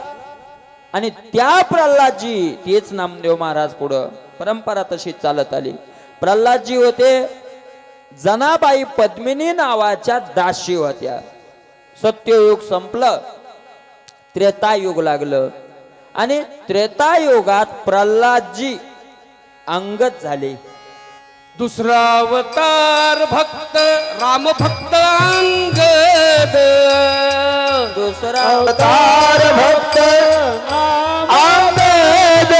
आणि त्या प्रल्हादजी तेच नामदेव महाराज पुढं परंपरा तशी चालत आली. प्रल्हादजी होते जनाबाई पद्मिनी नावाच्या दासी होत्या. सत्ययुग संपलं, त्रेतायुग लागलं आणि त्रेतायुगात प्रल्हादजी अंगत झाले. दुसरा अवतार भक्त राम भक्त अंगद. दुसरा अवतार भक्त अंगद.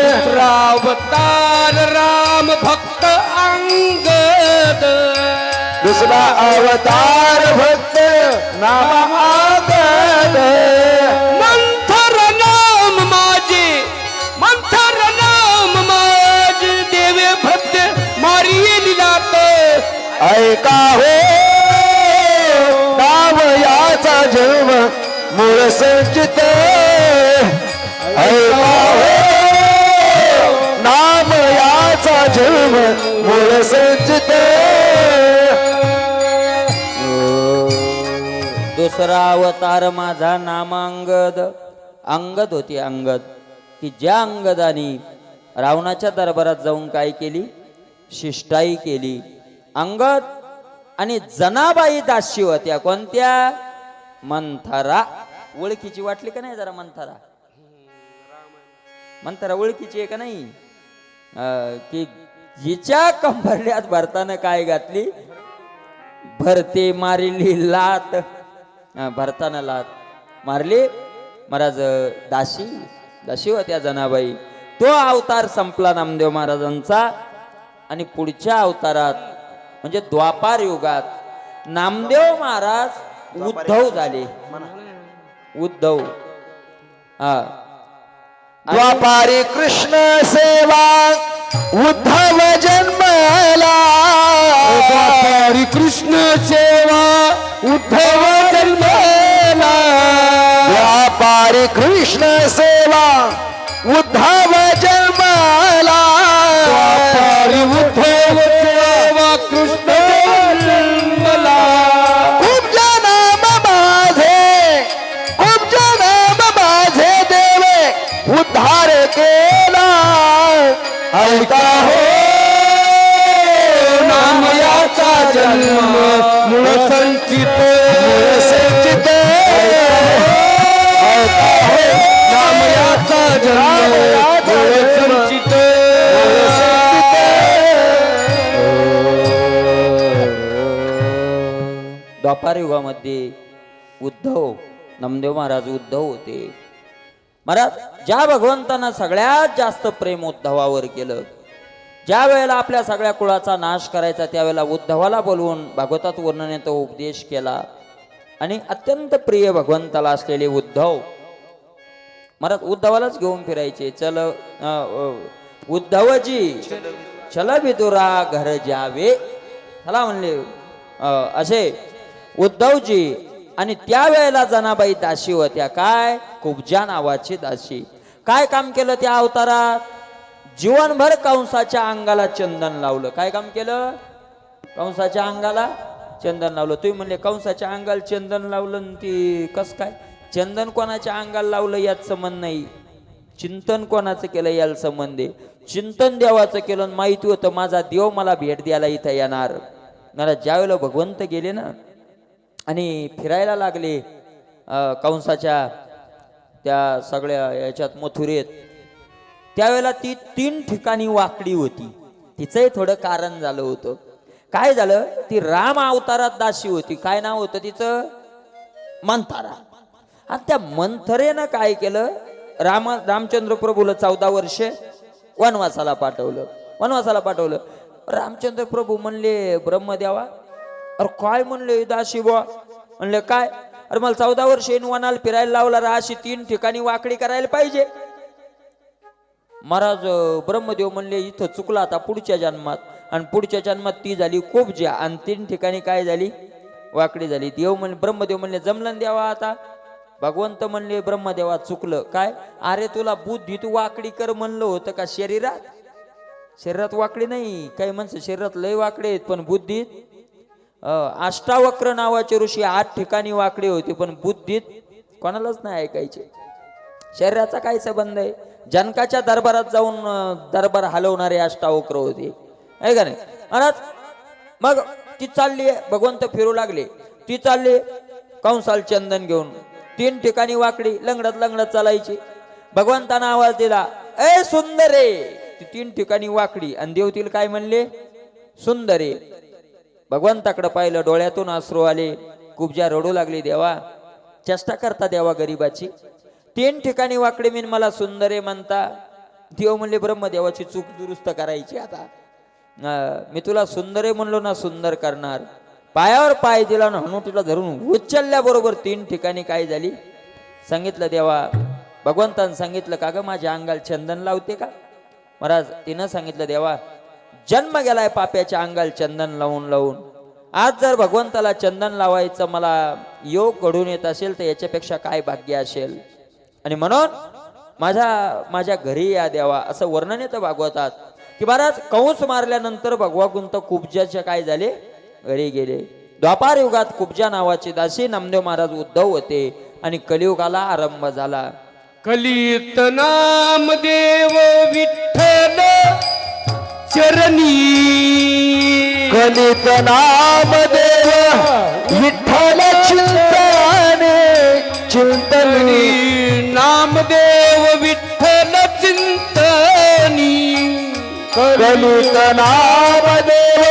दुसरा अवतार राम भक्त अंगद. दुसरा अवतार भक्त नाम अंगद. मंथर नाम माझे मंथर नाम माझे देवे भक्त मारिये लिलात. ऐका हो नाम याचा जन्म मूळ संचित. ऐका हो नाम याचा जन्म मूळ संचित. दुसरा अवतार माझा नाम अंगद. अंगद होती अंगद, की ज्या अंगदानी रावणाच्या दरबारात जाऊन काय केली? शिष्टाई केली. अंगद आणि जनाबाई दासी होत्या. कोणत्या? मंथरा. ओळखीची वाटली का नाही जरा? मंथरा मंथरा ओळखीची आहे का नाही? की जिच्या कंबरड्यात भरताना काय घातली? भरते मारिली लात. भरताना लात मारली. महाराज दासी दासी होत्या जनाबाई. तो अवतार संपला नामदेव महाराजांचा आणि पुढच्या अवतारात म्हणजे द्वापार युगात नामदेव महाराज उद्धव झाले. उद्धव. हा. द्वापारी कृष्ण सेवा उद्धव जन्मला. द्वापारी कृष्ण सेवा उद्धव जन्मला. द्वापारी कृष्ण सेवा उद्धव जन्मला. द्वापारी उद्धव सेवा कृष्ण जन्मला. उपजा नाम माझे उपजा नाम माझे देवे उद्धार केला. ऐका हो नाम याचा जन्म मूळ संचित. संचित. ऐका हो नाम याचा जन्म मूळ संचित. द्वापार युगामध्ये उद्धव नामदेव महाराज उद्धव होते. महाराज ज्या भगवंतानं सगळ्यात जास्त प्रेम उद्धवावर केलं, ज्या वेळेला आपल्या सगळ्या कुळाचा नाश करायचा त्यावेळेला उद्धवाला बोलवून भागवतात वर्णनेचा उपदेश केला. आणि अत्यंत प्रिय भगवंताला असलेले उद्धव महाराज उद्धवालाच घेऊन फिरायचे. चल उद्धवजी चल विदुरा घर जावे चला म्हणले असे उद्धवजी. आणि त्यावेळेला जनाबाई दासी होत्या. काय? कुब्जा नावाची दासी. काय काम केलं त्या अवतारात? जीवनभर कंसाच्या अंगाला चंदन लावलं. काय काम केलं? कंसाच्या अंगाला चंदन लावलं. तुम्ही म्हणले कंसाच्या अंगाला चंदन लावलं ती कस काय? चंदन कोणाच्या अंगाला लावलं यात संबंध नाही. चिंतन कोणाचं केलं याला संबंध आहे. चिंतन देवाचं केलं. माहिती होतं माझा देव मला भेट द्यायला इथं येणार. मला ज्यावेळेला भगवंत गेले ना आणि फिरायला लागले कंसाच्या त्या सगळ्या याच्यात मथुरेत, त्यावेळेला ती 3 ठिकाणी वाकडी होती. तिचंही थोडं कारण झालं होतं. काय झालं? ती राम अवतारात दासी होती. काय नाव होतं तिचं? मंथरा. आणि त्या मंथरेनं काय केलं? रामचंद्र प्रभूला 14 वर्षे वनवासाला पाठवलं. रामचंद्र प्रभू म्हणले ब्रह्मदेवा, अरे काय म्हणले दासी बुवा? म्हणले काय? अरे मला 14 वर्ष वनाला फिरायला लावला, अशी 3 ठिकाणी वाकडी करायला पाहिजे. महाराज ब्रह्मदेव म्हणले इथं चुकला आता पुढच्या जन्मात. आणि पुढच्या जन्मात ती झाली कुब्जा आणि 3 ठिकाणी काय झाली? वाकडी झाली. देव म्हणले, ब्रह्मदेव म्हणले जमलं ना देवा आता. भगवंत म्हणले ब्रह्मदेवा चुकलं. काय? अरे तुला बुद्धी तू वाकडी कर म्हणलं होतं का शरीरात? शरीरात वाकडी नाही. काही माणसं शरीरात लय वाकडे आहेत पण बुद्धीत अष्टावक्र नावाचे ऋषी 8 ठिकाणी वाकडे होते पण बुद्धीत कोणालाच नाही ऐकायचे. शरीराचा काय संबंध आहे? जनकाच्या दरबारात जाऊन दरबार हलवणारे अष्टावक्र होते आहे का नाही. आणि मग ती चालली, भगवंत फिरू लागले. ती चालली कंसाल चंदन घेऊन 3 ठिकाणी वाकडी लंगडत लंगडत चालायची. भगवंतानं आवाज दिला, ए सुंदरे. ती 3 ठिकाणी वाकडी आणि देव तिला काय म्हणले? सुंदरे. भगवंताकडे पाहिलं, डोळ्यातून अश्रू आले. कुबजा रडू लागली. देवा चेष्टा करता देवा गरीबाची. 3 ठिकाणी वाकडी मी मला सुंदरे म्हणता. देव म्हणले ब्रह्मदेवाची चूक दुरुस्त करायची. आता मी तुला सुंदरे म्हणलो ना, सुंदर करणार. पायावर पाय दिला ना, हनुटीला धरून उचलल्याबरोबर 3 ठिकाणी काय झाली सांगितलं. देवा भगवंतानं सांगितलं, का ग माझ्या अंगाला चंदन लावते का? महाराज तिनं सांगितलं, देवा जन्म गेलाय पाप्याच्या अंगाला चंदन लावून लावून. आज जर भगवंताला चंदन लावायचं मला योग घडून येत असेल तर याच्यापेक्षा काय भाग्य असेल. आणि म्हणून माझ्या घरी या देवा, असं वर्णन येतं भागवतात की महाराज कंस मारल्यानंतर भगवाकुंत कुब्जाच्या काय झाले? घरी गेले. द्वापार युगात कुब्जा नावाचे दासी नामदेव महाराज उद्धव होते आणि कलियुगाला आरंभ झाला. कलित नामदेव विठ्ठल चरणी, कलित नामदेव विठ्ठल चिंतने चिंतनी, नामदेव विठ्ठल चिंतनी. कलित नामदेव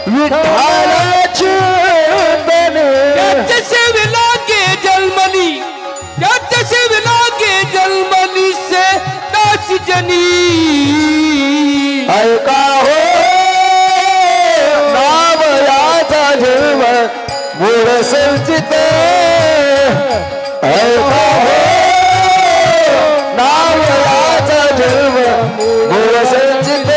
विठ्ठल चिंतने, त्याच्या सेवेला गे जन्मली, त्याच्या सेवेला गे जन्मली से दासी जनी. ऐका हो नाम याचा जन्म मूळ संचित. ऐका हो नाम याचा जन्म मूळ संचित.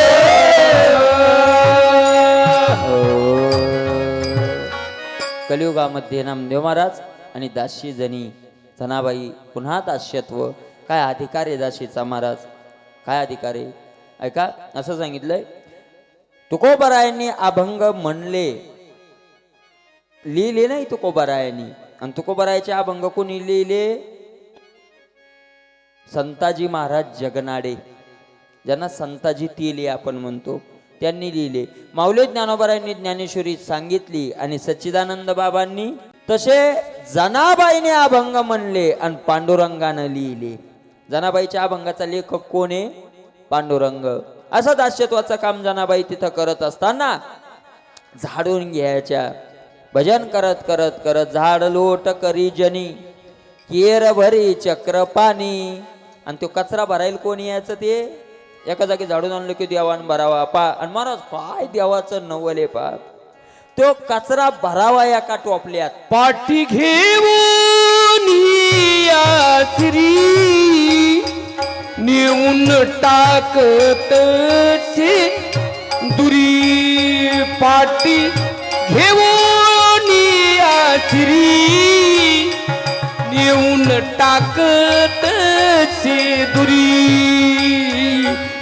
कलियुगामध्ये नामदेव महाराज आणि दासी जनी जनाबाई पुन्हा दास्यत्व. काय अधिकार आहे दासीचा महाराज? काय अधिकार आहे? ऐका असं सांगितलंय, तुकोबरायांनी अभंग म्हणले, लिहिले नाही तुकोबरायांनी. आणि तुकोबरायाचे अभंग कोणी लिहिले? संताजी महाराज जगनाडे, ज्यांना संताजी तेली आपण म्हणतो, त्यांनी लिहिले. माऊली ज्ञानोबरायांनी ज्ञानेश्वरी सांगितली आणि सच्चिदानंद बाबांनी तसे जनाबाईने अभंग म्हणले आणि पांडुरंगानं लिहिले. जनाबाईच्या अभंगाचा लेखक कोण आहे? पांडुरंग. असं दास्यत्वाचं काम जनाबाई तिथं करत असताना झाडून घ्यायच्या. भजन करत करत करत झाड लोट करी जनी, केर भरी चक्र पाणी. आणि तो कचरा भरायला कोण यायचं? ते एका जागी झाडून आणलं की देवान भरावा पा. आणि महाराज काय देवाचं नवले पा. तो कचरा भरावा एका टोपल्यात. पाठी घेऊन यात्री नेऊन टाकत से दुरी. पाठी घेऊन यात्री नेऊन टाकत से दुरी.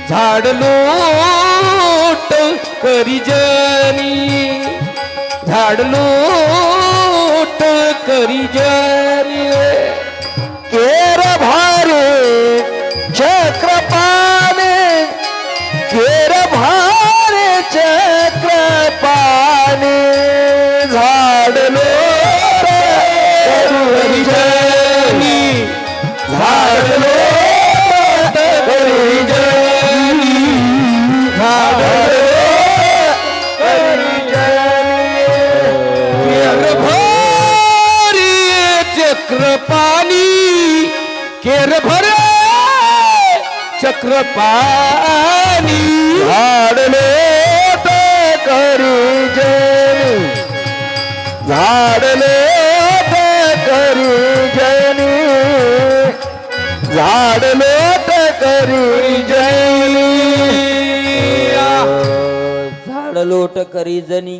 झाड लोट करी जनी, झाड लोट करी जनी. केर भारे चक्रपाने, केर भारे चक्रपाने. झाड लोट करी जनी, झाड लोट करी जनी, झाड लोट करी जनी. केर भरे चक्रपाणी, केर भरे चक्रपाणी. झाड लोट करी जनी, झाड लोट करी जनी, झाड लोट करी जनी. झाड लोट करी जनी.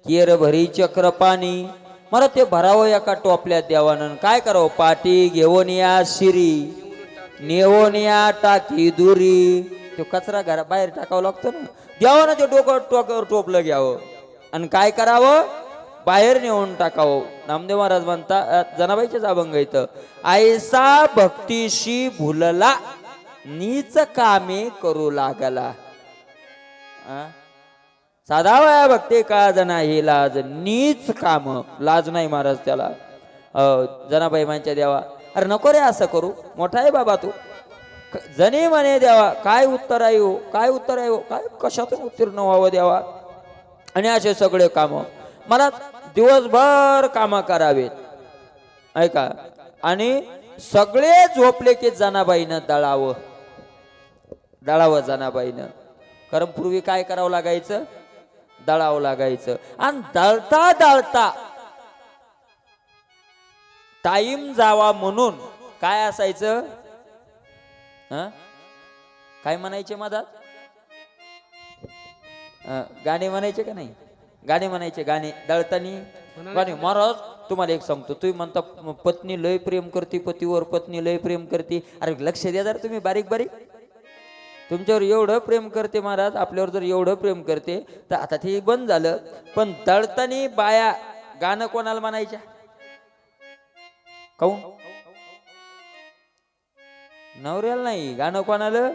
केर भरी चक्र पाणी. मला ते भरावं एका टोपल्यात देवानं. काय करावं? पाटी घेऊन या शिरी, नेऊन या टाकी दुरी. तो कचरा घरा बाहेर टाकावं लागतो ना. देवानं ते डोक्यावर टोपलं घ्यावं आणि काय करावं? बाहेर नेऊन टाकावं. नामदेव महाराज म्हणता जनाबाईचेच अभंग इथं. ऐसा भक्तीशी भुलला, नीच कामे करू लागला. साधा वया भक्ती का जना ही लाज, नीच काम. लाज नाही महाराज त्याला. जनाबाई म्हणच्या देवा, अरे नको रे असं करू, मोठा आहे बाबा तू. जणी म्हणे देवा, काय उत्तर आहे हो, काय उत्तर आहे हो, काय कशातून उत्तीर्ण व्हावं देवा. आणि असे सगळे काम मला दिवसभर काम करावेत. ऐका, आणि सगळे झोपले की जनाबाईनं दळावं जनाबाईनं. कारण पूर्वी काय करावं लागायचं? दळावं लागायचं. आणि दळता दळता टाइम जावा म्हणून काय असायचं? काय म्हणायचे मधात? गाणे म्हणायचे का नाही? गाणे म्हणायचे, गाणे दळतानी गाणे. महाराज तुम्हाला एक सांगतो, तुम्ही म्हणता पत्नी लय प्रेम करते पतीवर, पत्नी लय प्रेम करते. अरे लक्ष द्या जर तुम्ही बारीक बारीक. तुमच्यावर एवढं प्रेम करते महाराज, आपल्यावर जर एवढं प्रेम करते तर आता ते बंद झालं. पण दळतानी बाया गाणं कोणाला म्हणायच्या? काऊन? नवऱ्याला नाही, गाणं कोणाला?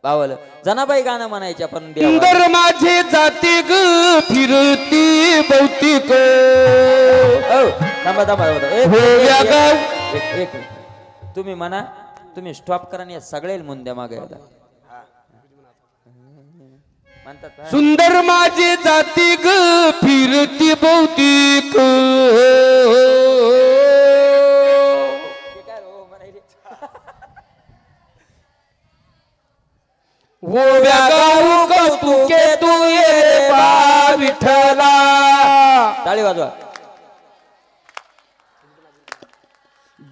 भावाला. जनाबाई गाणं म्हणायच्या. पण सुंदर माझे जाते ग फिरती भौतिक. थांबा थांबा. एक तुम्ही म्हणा, तुम्ही स्टॉप करा आणि या सगळ्या मुंद्या मागे म्हणतात. सुंदर माझे जाते ग फिरती भौतिक. ओव्या गाऊ कौतुके तू ये बा विठ्ठला. टाळी वाजवा.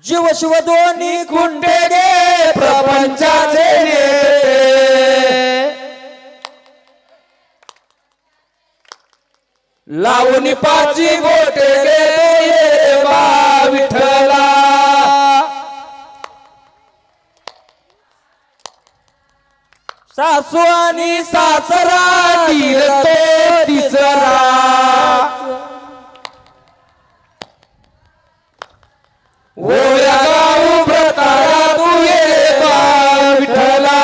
जीव शिव दोन्ही खुंटे गे प्रपंचाचे नेते. लावणी पाची गोटे गे ये बा विठ्ठला. सासू आणि सासरा तीरतो तिसरा. ओव्या गाऊ व्रताला तू ये बा विठ्ठला.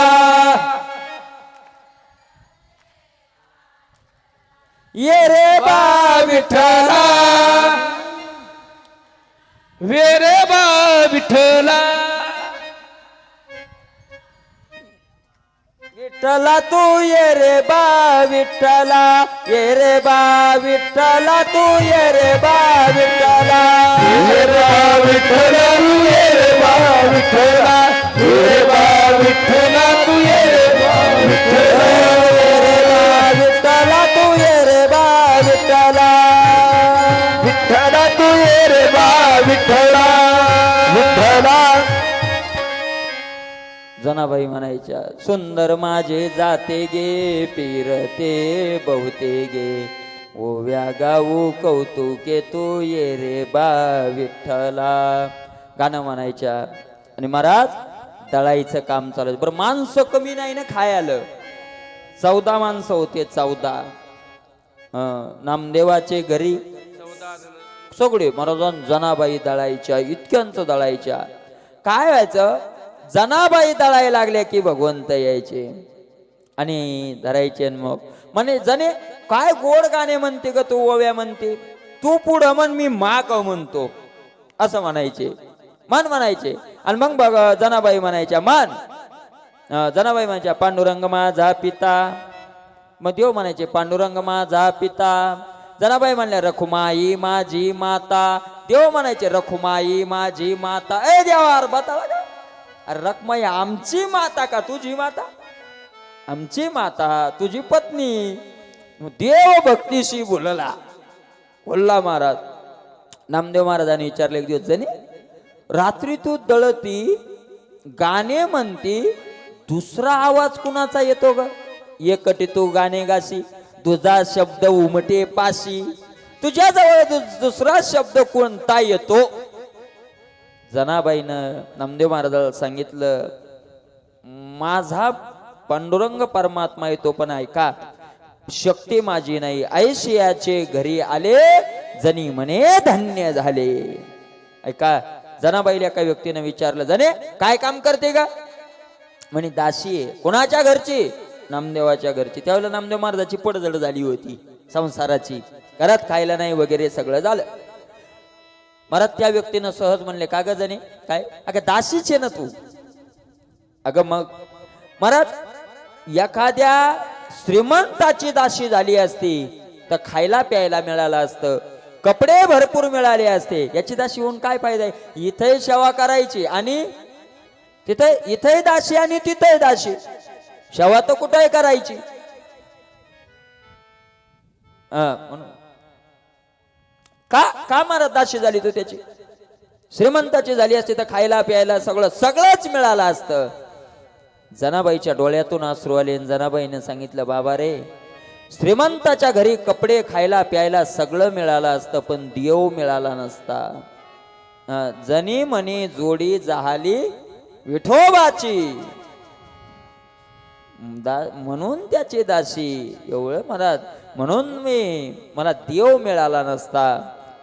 ये रे बा विठ्ठला, वे रे बा विठ्ठला. विठ्ठला तू ये रे बा विठ्ठला, ये रे बा विठ्ठला तू ये रे बा विठ्ठला. ये रे बा विठ्ठला तू ये रे बा विठ्ठला. ये रे बा विठ्ठला तू ये रे बा विठ्ठला. विठ्ठला तू ये रे बा विठ्ठला. विठ्ठला तू ये रे बा विठ्ठला. विठ्ठला. जनाबाई म्हणायच्या. सुंदर माझे जाते गे फिरते बहुते गे, ओव्या गाऊ कौतुके तू ये रे बा विठ्ठला. गाणं म्हणायच्या. आणि महाराज दळाईचं काम चालू. बरं माणसं कमी नाही ना खायला. 14 माणसं होते, 14. नामदेवाचे घरी सगळे महाराजां जनाबाई दळायच्या, इतक्यांचं दळायच्या. काय व्हायचं? जनाबाई दळायला लागल्या की भगवंत यायचे आणि धरायचे. मग म्हणे जने काय गोड गाणे म्हणते ग तू, ओव्या म्हणते तू, पुढं म्हण मी माग म्हणतो, असं म्हणायचे. मन म्हणायचे. आणि मग बघ जनाबाई म्हणायच्या मन. जनाबाई म्हणायच्या पांडुरंग माझा पिता. मग देव म्हणायचे पांडुरंग माझा पिता. जनाबाई म्हणल्या रखुमाई माझी माता. देव म्हणायचे रखुमाई माझी माता. ए देवा बतावा, अरे रखमाई आमची माता का तुझी माता? आमची माता तुझी पत्नी. देव भक्तीशी बोलला महाराज. नामदेव महाराजांनी विचारले एक दिवस, जणी रात्री तू दळती गाणे म्हणती, दुसरा आवाज कुणाचा येतो ग? एकटी तू गाणे गाशी, तुझा शब्द उमटे पाशी, तुझ्याजवळ दुसरा शब्द कोणता येतो? जनाबाईनं नामदेव महाराजाला सांगितलं, माझा पांडुरंग परमात्मा येतो, पण ऐका, शक्ती माझी नाही. ऐशियाचे घरी आले, जनी म्हणे धन्य झाले. ऐका, जनाबाईला एका व्यक्तीने विचारलं, जने काय काम करते का? म्हणे दासी आहे. कोणाच्या घरची? नामदेवाच्या घरची. त्यावेळेला नामदेव महाराजाची पडझड झाली होती संसाराची, घरात खायला नाही वगैरे सगळं झालं. महाराज त्या व्यक्तीनं सहज म्हणले, का ग जने काय? अगं दासीच आहे ना तू. अगं मग महाराज, एखाद्या श्रीमंताची दासी झाली असती तर खायला प्यायला मिळालं असतं, कपडे भरपूर मिळाले असते. याची दासी होऊन काय फायदा आहे? इथे सेवा करायची आणि तिथे, इथे दासी आणि तिथे दासी. सेवा तर कुठे करायची? म्हणून का का महाराज दासी झाली तू त्याची? श्रीमंताची झाली असती तर खायला प्यायला सगळंच मिळालं असतं. जनाबाईच्या डोळ्यातून अश्रू आले. जनाबाईने सांगितलं, बाबा रे, श्रीमंताच्या घरी कपडे खायला प्यायला सगळं मिळालं असतं, पण देव मिळाला नसता. जनी म्हणे जोडी जाहली विठोबाची, म्हणून त्याची दासी. एवढं महाराज, म्हणून मला देव मिळाला नसता,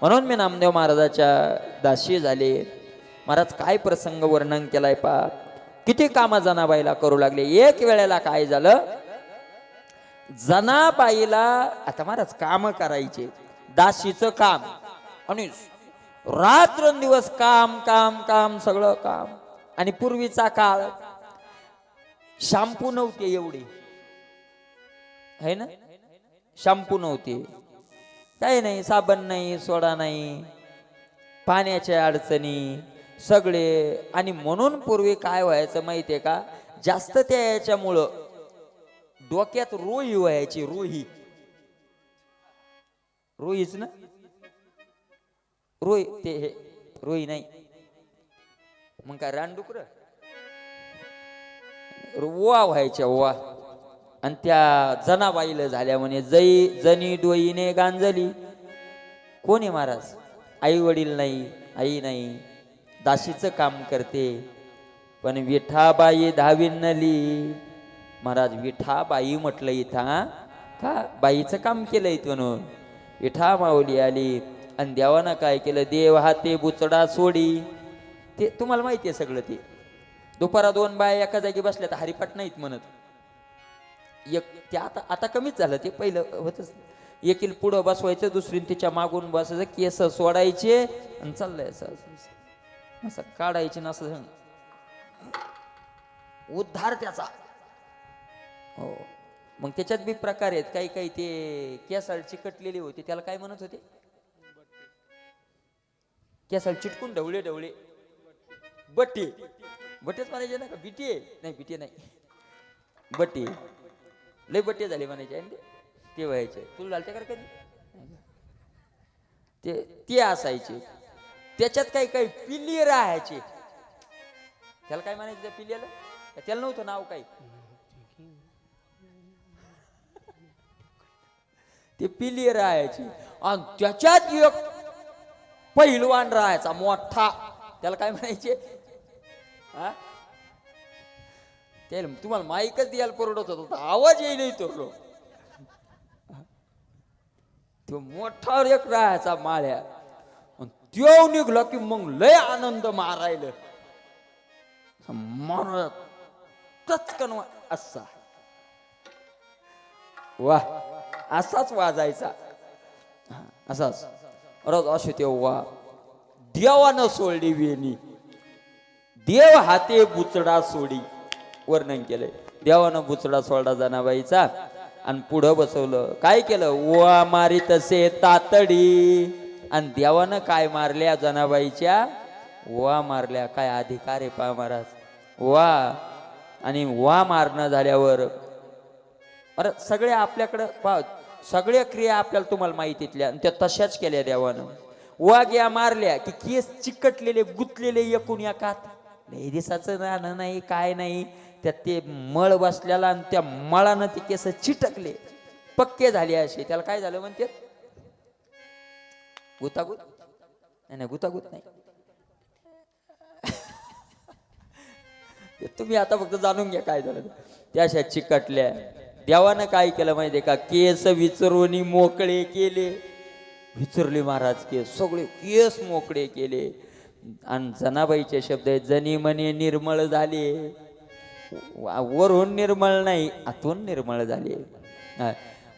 म्हणून मी नामदेव महाराजाच्या दासी झाले. महाराज काय प्रसंग वर्णन केलाय पा. किती काम जनाबाईला करू लागले. एक वेळेला काय झालं, जनाबाईला आता महाराज काम करायचे, दासीचं काम, आणि रात्रंदिवस काम काम काम सगळं काम. आणि पूर्वीचा काळ शॅम्पू नव्हते एवढे, है ना, शॅम्पू नव्हते, काही नाही, साबण नाही, सोडा नाही, पाण्याच्या अडचणी सगळे. आणि म्हणून पूर्वी काय व्हायचं माहितीये का, जास्त त्या याच्यामुळं डोक्यात रोही व्हायची. रोहीच ना, रोही ते हे रोही नाही मग काय, रानडुकर ओवा व्हायच्या, ओवा. आणि त्या जनाबाईला झाल्या म्हणे जनी डोईने गांजली. कोणी महाराज? आई वडील नाही, आई नाही, दासीचं काम करते. पण विठाबाई धाविनली. महाराज विठाबाई म्हटलं इथं का बाईचं काम केलं इथं म्हणून. विठा माऊली आली आणि देवानं काय केलं, देव हाते बुचडा सोडी. ते तुम्हाला माहिती आहे सगळं. ते दुपारा 2 बाया एका जागी बसल्या तर हरिपाठ नाहीत म्हणत. ते आता कमीच झालं. ते पहिलं होतच. एकील पुढं बसवायचं, दुसरी तिच्या मागून बसायचं, केस सोडायचे आणि चाललंय असं काढायचे ना, असं उद्धार त्याचा. हो, मग त्याच्यात बी प्रकार आहेत. काही काही ते केसाळ चिकटलेली होती, त्याला काय म्हणत होते? केसाळ चिटकून ढवळे बट्टे. बट्टेच म्हणायचे ना का? बिटे नाही, बिटे नाही, बट्टे. लय बट्टे झाले म्हणायचे. ते व्हायचे. तुला झालते का कधी? ते असायचे. त्याच्यात काही काही पिल्ली राहायचे. त्याला काय म्हणायचं पिल्ल्याला? त्याला नव्हतं नाव काही. ते पिल्ली राहायचे. आणि त्याच्यात एक पहिलवान राहायचा मोठा. त्याला काय म्हणायचे? त्याला तुम्हाला माईकच द्यायला परवडत होता, आवाज येई नाही तो. तो मोठा एक राहायचा माळ्या. त्यो निघला की मग लय आनंद मारायला. चचकन असा वा, असाच वाजायचा, असाच रोज असे. तेव्हा देवानं सोडली वेणी, देव हाते बुचडा सोडी. वर्णन केलंय. देवानं बुचडा सोडला जनाबाईचा आणि पुढं बसवलं. काय केलं? वा मारी तसे तातडी. आणि देवानं काय मारल्या जनाबाईच्या? वा मारल्या. काय अधिकार आहे पा महाराज, वा. आणि वा मारणं झाल्यावर अरे सगळे आपल्याकडं पा, सगळ्या क्रिया आपल्याला तुम्हाला माहितीतल्या आणि त्या तशाच केल्या देवानं. वा ग्या मारल्या की केस चिकटलेले गुतलेले एकूण एकात. लय दिसाचं राहणं नाही, काय नाही, त्यात ते मळ बसलेला आणि त्या मळानं ते केस चिटकले. पक्के झाले असे. त्याला काय झालं म्हणते? गुतागुत नाही, गुतागुत नाही. तुम्ही आता फक्त जाणून घ्या काय झालं. त्या अशा चिकटल्या. देवानं काय केलं माहितीये का? केस विचारून मोकळे केले. विचारले महाराज केस, सगळे केस मोकळे केले. आणि जनाबाईचे शब्द आहेत, जनी म्हणे निर्मळ झाले. वरून निर्मळ नाही, आतून निर्मळ झाले.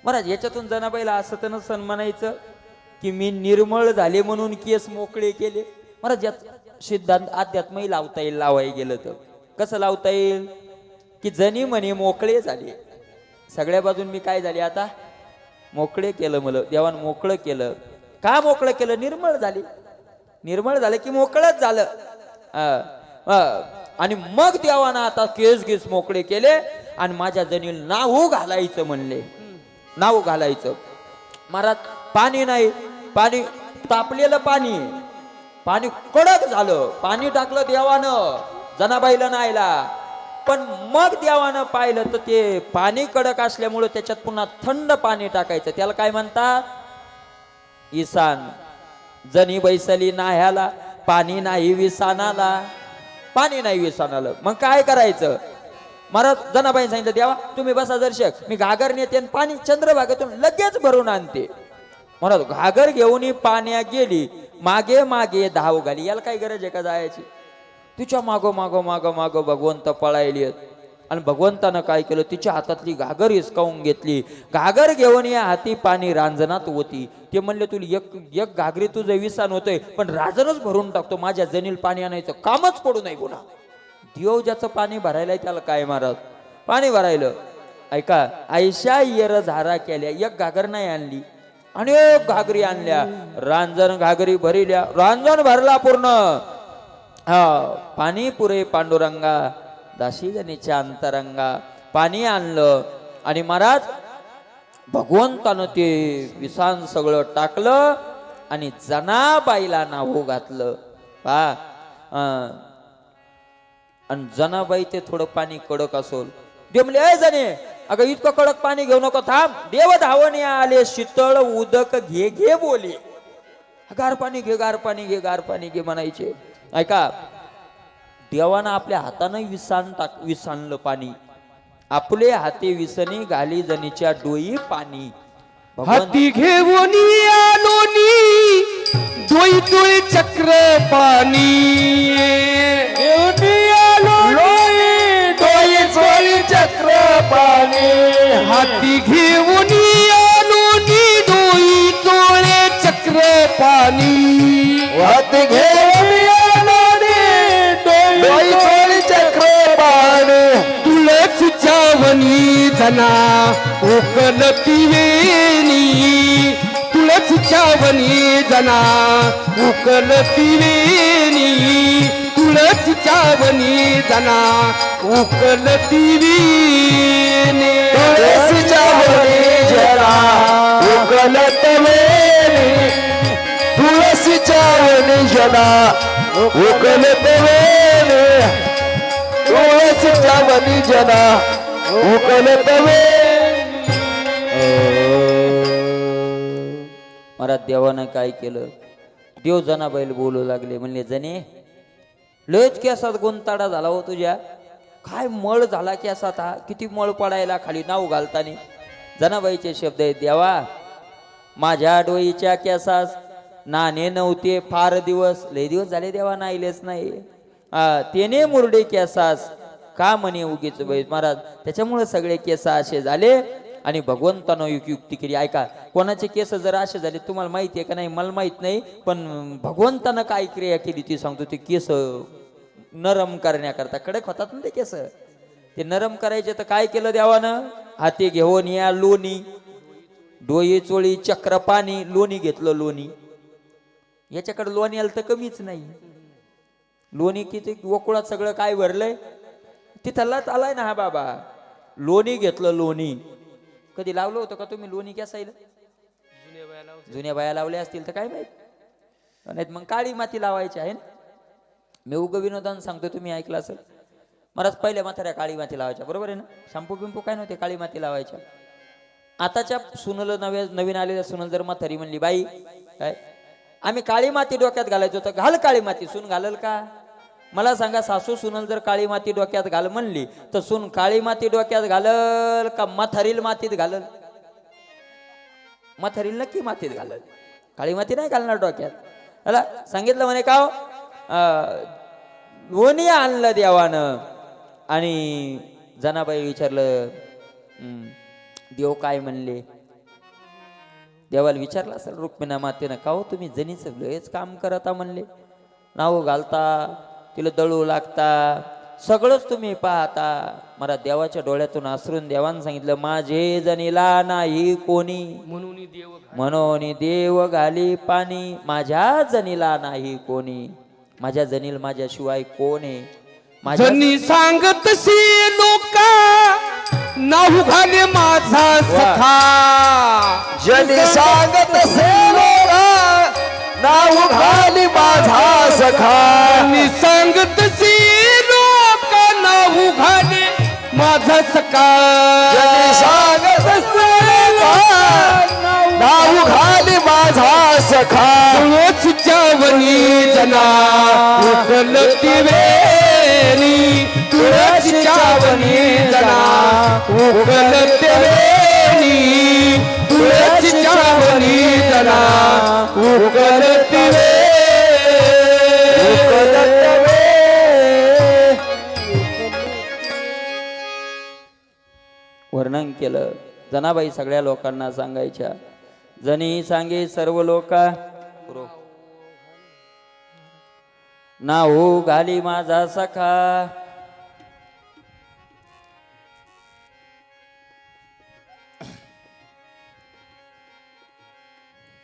महाराज याच्यातून जनाबाईला असं तर नसन म्हणायचं की मी निर्मळ झाले म्हणून केस मोकळे केले. महाराज यात सिद्धांत अध्यात्मही लावता येईल. लावाय गेलं तर कसं लावता येईल की जनी म्हणे मोकळे झाले, सगळ्या बाजून मी काय झाले आता? मोकळे केलं. मला देवान मोकळं केलं. का मोकळं केलं? निर्मळ झाले. निर्मळ झालं की मोकळच झालं. आणि मग देवानं आता केस घेस मोकळे केले आणि माझ्या जनील नाव घालायचं म्हणले. नाव घालायचं. महाराज पाणी नाही, पाणी तापलेलं पाणी, पाणी कडक झालं. पाणी टाकलं देवानं, जनाबाईला नाहीला. पण मग देवानं पाहिलं तर ते पाणी कडक असल्यामुळे त्याच्यात पुन्हा थंड पाणी टाकायचं. त्याला काय म्हणतात? ईशान. जनी बैसली नाह्याला, पाणी नाही विसानाला. पाणी नाही विसानाला. मग काय करायचं? महाराज जनाबाई सांगितलं, देवा तुम्ही बसा दर्शक, मी घागर नेते आणि पाणी चंद्रभागेतून लगेच भरून आणते. महाराज घागर घेऊन पाण्या गेली. मागे मागे धाव घाली. याला काय गरज आहे का जायची? तिच्या मागो मागो मागो मागो भगवंत पळायली. आणि भगवंतानं काय केलं? तिच्या हातातली घागर हिसकावून घेतली. घागर घेऊन या हाती पाणी रांजणात होती. ते म्हणले तुला एक घागरी तुझं विसान होतंय, पण रांजणच भरून टाकतो. माझ्या जनील पाणी आणायचं कामच पडू नाही पुन्हा. देव ज्याचं पाणी भरायला त्याला काय महाराज? पाणी भरायलं. ऐका, आयशा येर झारा केल्या. एक घागर नाही आणली, अनेक घागरी आणल्या. रांजण घागरी भरिल्या. रांजण भरला पूर्ण. पाणी पुरे पांडुरंगा, दाशी जनीच्या अंतरंगा. पाणी आणलं आणि महाराज भगवंतानं ते विसान सगळं टाकलं आणि जनाबाईला नाव घातलं. आणि जनाबाई ते थोडं पाणी कडक असोल. देव म्हणले, अय जने, अगं इतकं कडक पाणी घेऊ नको, थांब. देव धावणे आले, शीतळ उदक घे घे बोले. गार पाणी घे, गार पाणी घे, गार पाणी घे म्हणायचे. ऐका, देवानं आपल्या हातानं विसाणलं पाणी. आपले हाते विसनी घाली जनीच्या डोई पाणी. हाती घेऊन आलोनी दोई दोई चक्र पाणी. दोई चक्र पाणी. हाती घेऊन आलोनी दोई दोळे चक्र पाणी. हाती घेऊन दोई दोई चक्र पाणी. तुळस चावणी जना उकलती वेणी. तुळस चावणी जना उकलती वेणी. तुळस चावणी जना उकलती वेणी. तुळस चावणी जना उकलत वेणी. तुळस चावणी जना उकलत वेणी. तुळस चावणी जना उकलत वेणी. महाराज देवानं काय केलं? देव जनाबाईला बोलू लागले. म्हणले, जने लयच केसात गुंताडा झाला हो तुझ्या. काय मळ झाला केसात हा, किती मळ पडायला खाली नाव घालतानी. जनाबाईचे शब्द आहेत, देवा माझ्या डोईच्या केसास नाणे नव्हते फार दिवस. लय दिवस झाले देवा नाहीलेच नाही. तेने मुरडे केसास का म्हणे उगीच बाई. महाराज त्याच्यामुळे सगळे केस असे झाले. आणि भगवंतानं युक्ती केली. ऐका, कोणाचे केस जर असे झाले तुम्हाला माहिती आहे का नाही मला माहित नाही, पण भगवंतानं काय क्रिया केली ती सांगतो. ते केस नरम करण्याकरता, कडक होतात ना ते केस, ते नरम करायचे. तर काय केलं देवानं? हाती घेऊन या लोणी, डोई चोळी चक्र पाणी. लोणी घेतलं. लोणी याच्याकडे लोणी आलं तर कमीच नाही. लोणी किती वकुळात सगळं काय भरलंय तिथलाच आलाय ना हा बाबा. लोणी घेतलं. लोणी कधी लावलं होतं का तुम्ही लोणी केसायला? जुन्या बाया लावल्या असतील तर काय माहित. नाही मग काळी माती लावायची आहे ना. मी उग विनोदान सांगतो, तुम्ही ऐकलं असेल. महाराज पहिल्या म्हाताऱ्या काळी माती लावायच्या, बरोबर आहे ना. शॅम्पू बिंपू काय नव्हते, काळी माती लावायच्या. आताच्या सुनल नवीन आलेल्या सुनल जर म्हातारी म्हणली बाई काय आम्ही काळी माती डोक्यात घालायचो तर घाल काळी माती, सून घालल का? मला सांगा, सासू सुनल जर काळी माती डोक्यात घाल म्हणली तर सून काळी माती डोक्यात घालल का म्हातारील मातीत घालल? म्हातारील नक्की मातीत घालल, काळी माती नाही घालणार डोक्यात. मला सांगितलं म्हणे का दोन्ही आणलं देवानं. आणि जनाबाई विचारलं देव काय म्हणले? देवाला विचारलं असेल रुक्मिणा मातेनं, का हो तुम्ही जनीचं लयच काम करता म्हणले, नाव घालता, तिला दळू लागता, सगळंच तुम्ही पाहता. मला देवाच्या डोळ्यातून आसरून देवानं सांगितलं माझे जनीला नाही कोणी, म्हणून देव घाली पाणी. माझ्या जनीला नाही कोणी, माझ्या जनील माझ्याशिवाय कोण आहे? माझ्या जनी सांगत सी लोका नाव घाले माझा सखा. जनी सांगत से लोका नाव घाली माझा सखा. जनी सांगत सी लोका नाव घाले माझा सखा. जनी सांगत से लोका नाव घाली माझा सखा. तुळशीच्या वनी जना उकलती वेणी, तुळशीच्या वनी जना उकलती वेणी, तुळशीच्या वनी जना उकलती वर्णन केलं. जनाबाई सगळ्या लोकांना सांगायच्या, जनी सांगे सर्व लोका नाऊ घाली माझा सखा.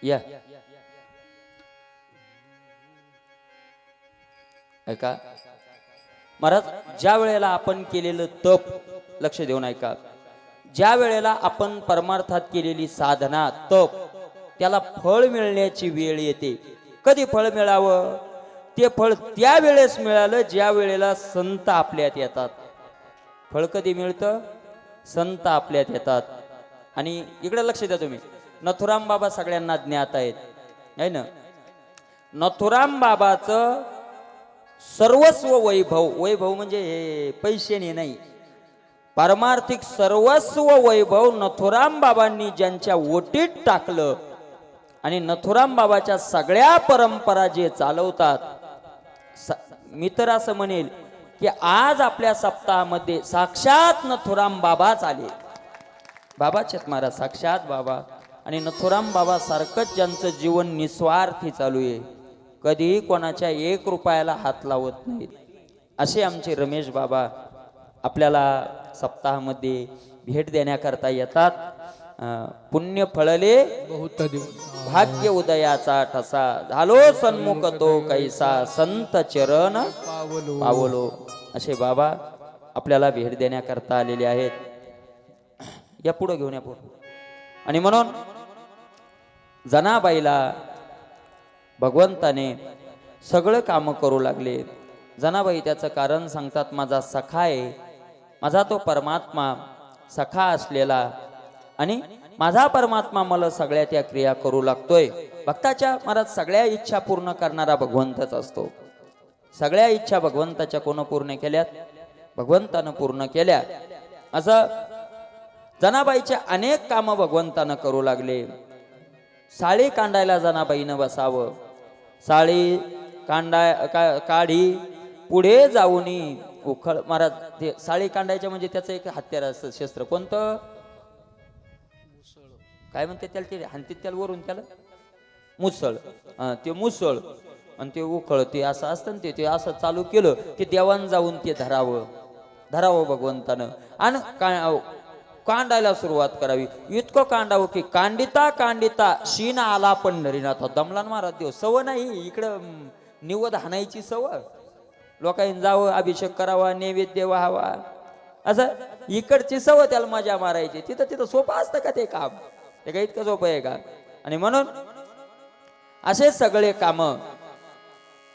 या ऐका महाराज, ज्या वेळेला आपण केलेलं तप, लक्ष देऊन ऐका, ज्या वेळेला आपण परमार्थात केलेली साधना तप त्याला फळ मिळण्याची वेळ येते. कधी फळ मिळावं? ते फळ त्या वेळेस मिळालं ज्या वेळेला संत आपल्यात येतात. फळ कधी मिळतं? संत आपल्यात येतात. आणि इकडे लक्ष द्या तुम्ही, नथुराम बाबा सगळ्यांना ज्ञात आहेत है ना. नथुराम बाबाचं सर्वस्व वैभव, वैभव म्हणजे हे पैशाने नाही, पारमार्थिक सर्वस्व वैभव नथुराम बाबांनी ज्यांच्या ओटीत टाकलं आणि नथुराम बाबाच्या सगळ्या परंपरा जे चालवतात, मी तर असं म्हणेल की आज आपल्या सप्ताहामध्ये साक्षात नथुराम बाबाच आले. बाबाचेत महाराज, साक्षात बाबा. आणि नथुराम बाबा सारखंच ज्यांचं जीवन निस्वार्थी चालू आहे, कधीही कोणाच्या 1 रुपयाला हात लावत नाहीत, असे आमचे रमेश बाबा आपल्याला सप्ताहामध्ये भेट देण्याकरता येतात. पुण्य फळले भाग्य उदयाचा ठसा, झालो सन्मुख तो कैसा संत चरण पावलो. असे बाबा आपल्याला भेट देण्याकरता आलेले आहेत. या पुढे घेऊन या पुढे. आणि म्हणून जनाबाईला भगवंताने सगळं काम करू लागले. जनाबाई त्याचं कारण सांगतात, माझा सखा आहे, माझा तो परमात्मा सखा असलेला, आणि माझा परमात्मा मला सगळ्या त्या क्रिया करू लागतोय. भक्ताच्या महाराज सगळ्या इच्छा पूर्ण करणारा भगवंतच असतो. सगळ्या इच्छा भगवंताच्या कोण पूर्ण केल्यात? भगवंतानं पूर्ण केल्या. असं जनाबाईचे अनेक कामं भगवंतानं करू लागले. साळी कांडायला जनाबाईनं बसावं, साळी काढी पुढे जाऊनी उखळ. महाराज ते साळी कांडायच्या म्हणजे त्याचं एक हत्यार असतं, शस्त्र. कोणतं? काय म्हणते त्याला, ते हाणतीत त्याला वरून, त्याला मुसळ. ते मुसळ आणि ते उखळ, ते असं असतं ना, ते असं चालू केलं की देवान जाऊन ते धरावं भगवंतानं. आणि कांडायला सुरुवात करावी. इतकं कांडावं की कांडिता कांडिता शीन आला पंढरीनाथ. दमलान महाराज देव. सव नाही इकडं निवद हाणायची सव, लोकांनी जावं, अभिषेक करावा, नैवेद्य व्हावा, असं इकडची सव त्याला मजा मारायची. तिथं सोपं असतं का ते काम? ते काही इतकं सोपं आहे का? आणि म्हणून असे सगळे काम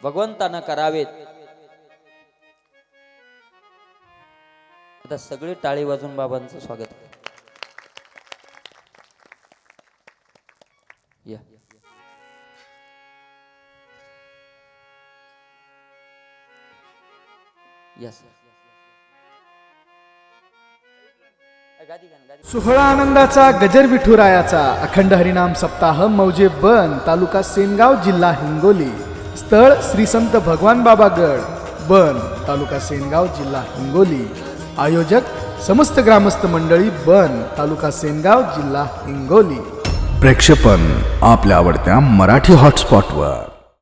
भगवंतानं करावेत. आता सगळे टाळी वाजून बाबांचं स्वागत. या सर गादी गाणं, गादी. सोहळा आनंदाचा गजर विठुरायाचा अखंड हरिनाम सप्ताह मौजे बन तालुका सेनगाव जिल्हा हिंगोली. स्थळ श्री संत भगवान बाबा गड बन तालुका सेनगाव जिल्हा हिंगोली. आयोजक समस्त ग्रामस्थ मंडळी बन तालुका सेनगाव जिल्हा हिंगोली. प्रेक्षेपण आपल्या आवडत्या मराठी हॉटस्पॉटवर.